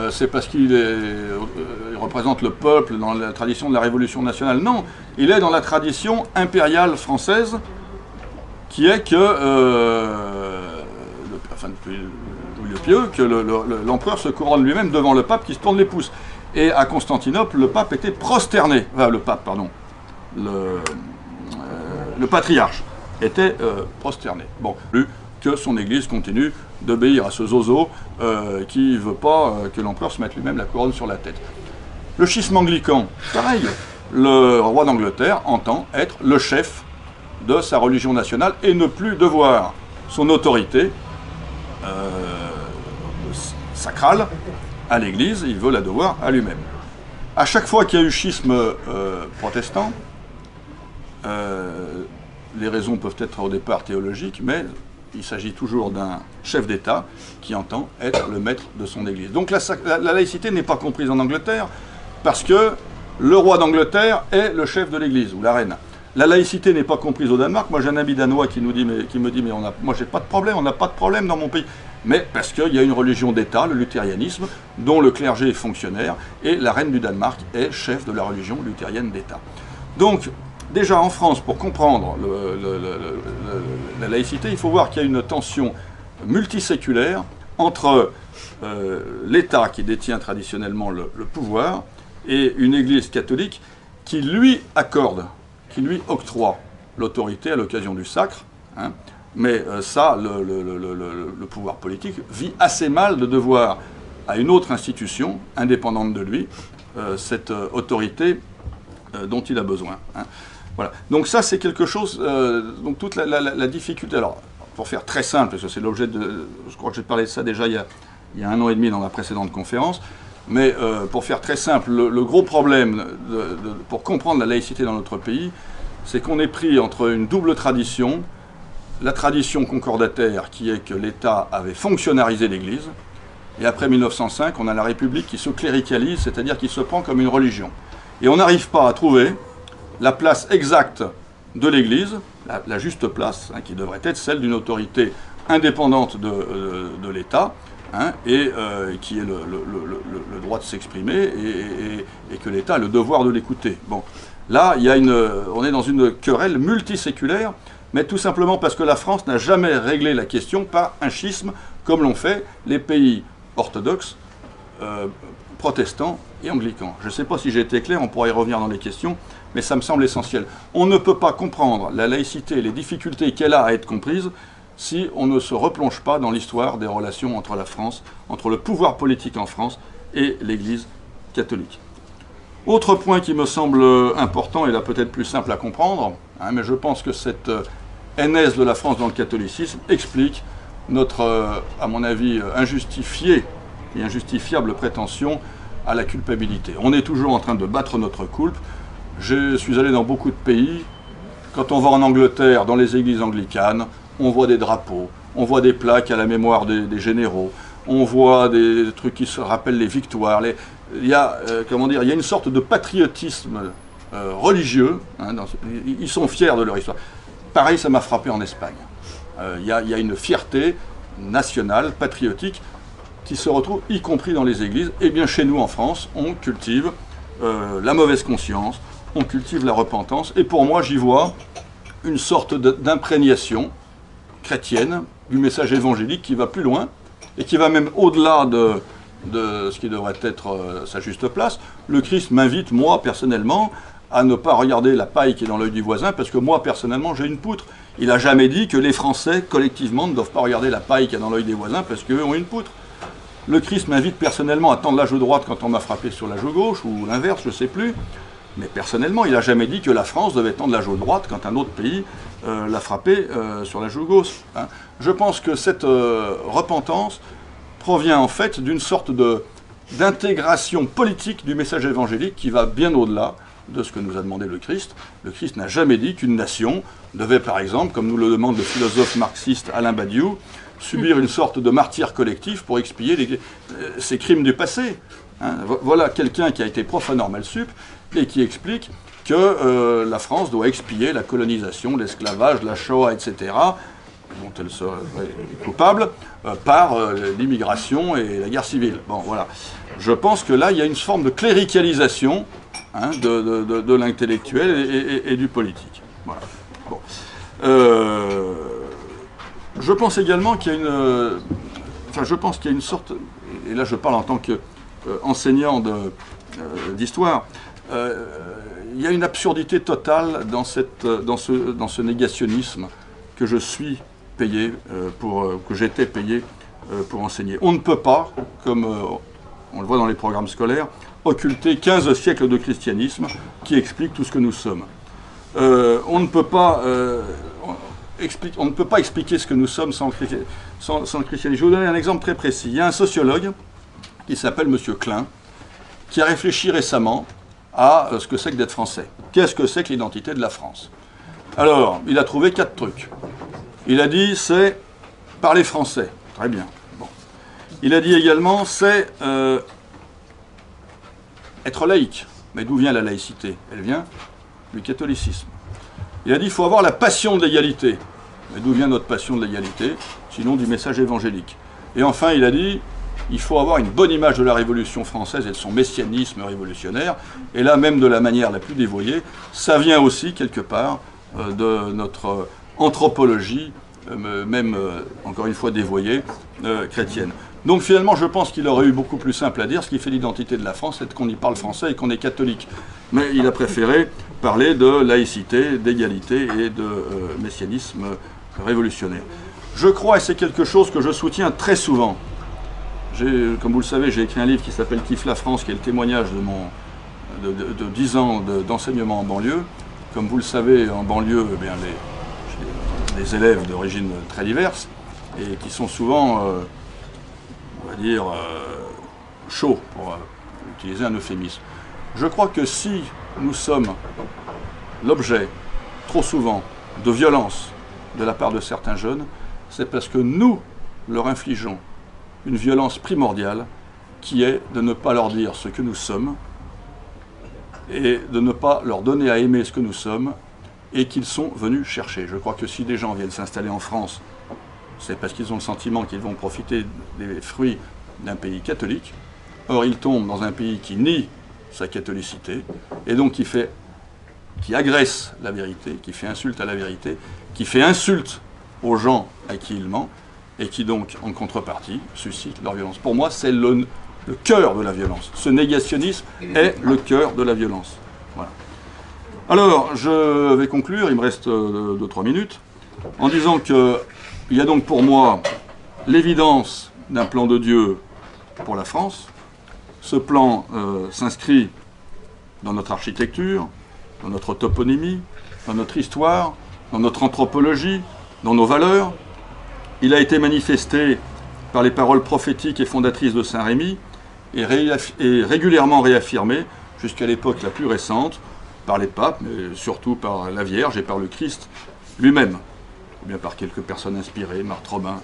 c'est parce qu'il représente le peuple dans la tradition de la Révolution nationale. Non, il est dans la tradition impériale française, qui est que, depuis Louis le Pieux, que l'empereur se couronne lui-même devant le pape qui se tourne les pouces. Et à Constantinople, le pape était prosterné, le patriarche était prosterné. Bon, plus que son église continue d'obéir à ce zozo qui ne veut pas que l'empereur se mette lui-même la couronne sur la tête. Le schisme anglican, pareil, le roi d'Angleterre entend être le chef de sa religion nationale et ne plus devoir son autorité sacrale à l'Église, il veut la devoir à lui-même. À chaque fois qu'il y a eu schisme protestant, les raisons peuvent être au départ théologiques, mais il s'agit toujours d'un chef d'État qui entend être le maître de son Église. Donc la laïcité n'est pas comprise en Angleterre parce que le roi d'Angleterre est le chef de l'Église, ou la reine. La laïcité n'est pas comprise au Danemark. Moi j'ai un ami danois qui me dit mais moi j'ai pas de problème, on n'a pas de problème dans mon pays. Mais parce qu'il y a une religion d'État, le luthérianisme, dont le clergé est fonctionnaire, et la reine du Danemark est chef de la religion luthérienne d'État. Donc, déjà en France, pour comprendre la laïcité, il faut voir qu'il y a une tension multiséculaire entre l'État qui détient traditionnellement le pouvoir et une Église catholique qui lui accorde, qui lui octroie l'autorité à l'occasion du sacre, hein. Mais ça, le pouvoir politique vit assez mal de devoir à une autre institution, indépendante de lui, cette autorité dont il a besoin, hein. Voilà. Donc ça, c'est quelque chose, donc toute la difficulté, alors pour faire très simple, parce que c'est l'objet de, je crois que j'ai parlé de ça déjà il y a 1 an et demi dans la précédente conférence, mais pour faire très simple, le gros problème pour comprendre la laïcité dans notre pays, c'est qu'on est pris entre une double tradition, la tradition concordataire qui est que l'État avait fonctionnalisé l'Église, et après 1905, on a la République qui se cléricalise, c'est-à-dire qui se prend comme une religion. Et on n'arrive pas à trouver la place exacte de l'Église, la juste place, hein, qui devrait être celle d'une autorité indépendante de l'État, hein, et qui est le droit de s'exprimer, et que l'État a le devoir de l'écouter. Bon, là, on est dans une querelle multiséculaire, mais tout simplement parce que la France n'a jamais réglé la question par un schisme, comme l'ont fait les pays orthodoxes, protestants et anglicans. Je ne sais pas si j'ai été clair, on pourra y revenir dans les questions, mais ça me semble essentiel. On ne peut pas comprendre la laïcité et les difficultés qu'elle a à être comprise si on ne se replonge pas dans l'histoire des relations entre la France, entre le pouvoir politique en France et l'Église catholique. Autre point qui me semble important, et là peut-être plus simple à comprendre, hein, mais je pense que cette aînesse de la France dans le catholicisme explique notre, à mon avis, injustifiée et injustifiable prétention à la culpabilité. On est toujours en train de battre notre coulpe. Je suis allé dans beaucoup de pays. Quand on va en Angleterre, dans les églises anglicanes, on voit des drapeaux, on voit des plaques à la mémoire des généraux, on voit des trucs qui se rappellent les victoires. Il y a une sorte de patriotisme religieux, hein, ils sont fiers de leur histoire. Pareil, ça m'a frappé en Espagne. Il y a une fierté nationale, patriotique, qui se retrouve y compris dans les églises. Et bien chez nous en France, on cultive la mauvaise conscience, on cultive la repentance. Et pour moi, j'y vois une sorte d'imprégnation chrétienne du message évangélique qui va plus loin et qui va même au-delà de ce qui devrait être sa juste place. Le Christ m'invite, moi, personnellement, à ne pas regarder la paille qui est dans l'œil du voisin, parce que moi, personnellement, j'ai une poutre. Il n'a jamais dit que les Français, collectivement, ne doivent pas regarder la paille qui est dans l'œil des voisins, parce qu'eux ont une poutre. Le Christ m'invite personnellement à tendre la joue droite quand on m'a frappé sur la joue gauche, ou l'inverse, je ne sais plus. Mais personnellement, il n'a jamais dit que la France devait tendre la joue droite quand un autre pays l'a frappé sur la joue gauche. Hein. Je pense que cette repentance provient en fait d'une sorte d'intégration politique du message évangélique qui va bien au-delà de ce que nous a demandé le Christ. Le Christ n'a jamais dit qu'une nation devait, par exemple, comme nous le demande le philosophe marxiste Alain Badiou, subir une sorte de martyre collectif pour expier ses crimes du passé. Hein. Voilà quelqu'un qui a été prof à Normal Sup et qui explique que la France doit expier la colonisation, l'esclavage, la Shoah, etc., dont elle serait coupable, par l'immigration et la guerre civile. Bon, voilà. Je pense que là, il y a une forme de cléricalisation, hein, de l'intellectuel et du politique. Voilà. Bon. Je pense également qu'il y a une... Enfin, je pense qu'il y a une sorte... Et là, je parle en tant qu'enseignant d'histoire. Il y a une absurdité totale dans ce négationnisme que je suis payé que j'étais payé pour enseigner. On ne peut pas, comme on le voit dans les programmes scolaires, occulter 15 siècles de christianisme qui expliquent tout ce que nous sommes. On ne peut pas expliquer ce que nous sommes sans le christianisme. Je vais vous donner un exemple très précis. Il y a un sociologue qui s'appelle M. Klein, qui a réfléchi récemment à ce que c'est que d'être français. Qu'est-ce que c'est que l'identité de la France? Alors, il a trouvé 4 trucs. Il a dit, c'est parler français. Très bien. Bon. Il a dit également, c'est être laïque. Mais d'où vient la laïcité? Elle vient du catholicisme. Il a dit, il faut avoir la passion de l'égalité. Mais d'où vient notre passion de l'égalité? Sinon du message évangélique. Et enfin, il a dit, il faut avoir une bonne image de la Révolution française et de son messianisme révolutionnaire. Et là, même de la manière la plus dévoyée, ça vient aussi, quelque part, de notre anthropologie, même, encore une fois, dévoyée, chrétienne. Donc finalement, je pense qu'il aurait eu beaucoup plus simple à dire, ce qui fait l'identité de la France, c'est qu'on y parle français et qu'on est catholique. Mais il a préféré parler de laïcité, d'égalité et de messianisme révolutionnaire. Je crois, et c'est quelque chose que je soutiens très souvent, comme vous le savez, j'ai écrit un livre qui s'appelle « Kiffe la France », qui est le témoignage de 10 ans d'enseignement en banlieue. Comme vous le savez, en banlieue, eh bien, les élèves d'origine très diverses, et qui sont souvent, on va dire, chauds, pour utiliser un euphémisme. Je crois que si nous sommes l'objet, trop souvent, de violence de la part de certains jeunes, c'est parce que nous leur infligeons une violence primordiale qui est de ne pas leur dire ce que nous sommes et de ne pas leur donner à aimer ce que nous sommes et qu'ils sont venus chercher. Je crois que si des gens viennent s'installer en France, c'est parce qu'ils ont le sentiment qu'ils vont profiter des fruits d'un pays catholique. Or, ils tombent dans un pays qui nie sa catholicité et donc qui agresse la vérité, qui fait insulte à la vérité, qui fait insulte aux gens à qui il ment, et qui donc, en contrepartie, suscite leur violence. Pour moi, c'est le cœur de la violence. Ce négationnisme est le cœur de la violence. Voilà. Alors, je vais conclure, il me reste 2-3 minutes, en disant qu'il y a donc pour moi l'évidence d'un plan de Dieu pour la France. Ce plan s'inscrit dans notre architecture, dans notre toponymie, dans notre histoire, dans notre anthropologie, dans nos valeurs. Il a été manifesté par les paroles prophétiques et fondatrices de Saint-Rémy et régulièrement réaffirmé jusqu'à l'époque la plus récente par les papes, mais surtout par la Vierge et par le Christ lui-même, ou bien par quelques personnes inspirées, Marthe Robin.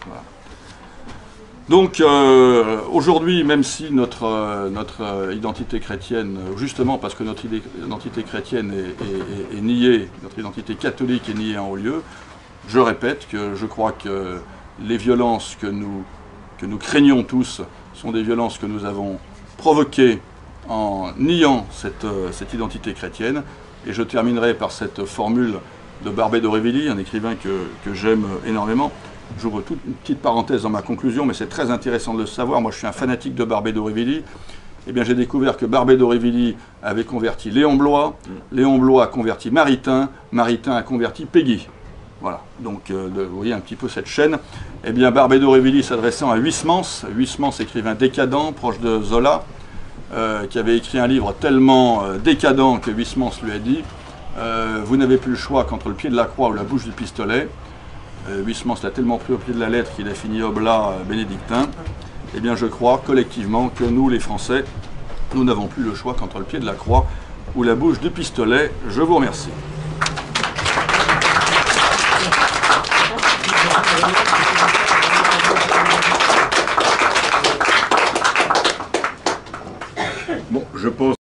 Voilà. Donc aujourd'hui, même si notre identité chrétienne, justement parce que notre identité chrétienne est niée, notre identité catholique est niée en haut lieu, je répète que je crois que les violences que nous craignons tous sont des violences que nous avons provoquées en niant cette identité chrétienne. Et je terminerai par cette formule de Barbey d'Aurevilly, un écrivain que j'aime énormément. J'ouvre toute une petite parenthèse dans ma conclusion, mais c'est très intéressant de le savoir. Moi, je suis un fanatique de Barbey d'Aurevilly. Eh bien, j'ai découvert que Barbey d'Aurevilly avait converti Léon Bloy, Léon Bloy a converti Maritain, Maritain a converti Péguy. Voilà, donc vous voyez un petit peu cette chaîne. Eh bien, Barbey d'Aurevilly s'adressant à Huysmans, Huysmans, écrivain décadent, proche de Zola, qui avait écrit un livre tellement décadent que Huysmans lui a dit vous n'avez plus le choix qu'entre le pied de la croix ou la bouche du pistolet. Huysmans l'a tellement pris au pied de la lettre qu'il a fini oblat bénédictin. Eh bien, je crois collectivement que nous, les Français, nous n'avons plus le choix qu'entre le pied de la croix ou la bouche du pistolet. Je vous remercie. Bon, je pense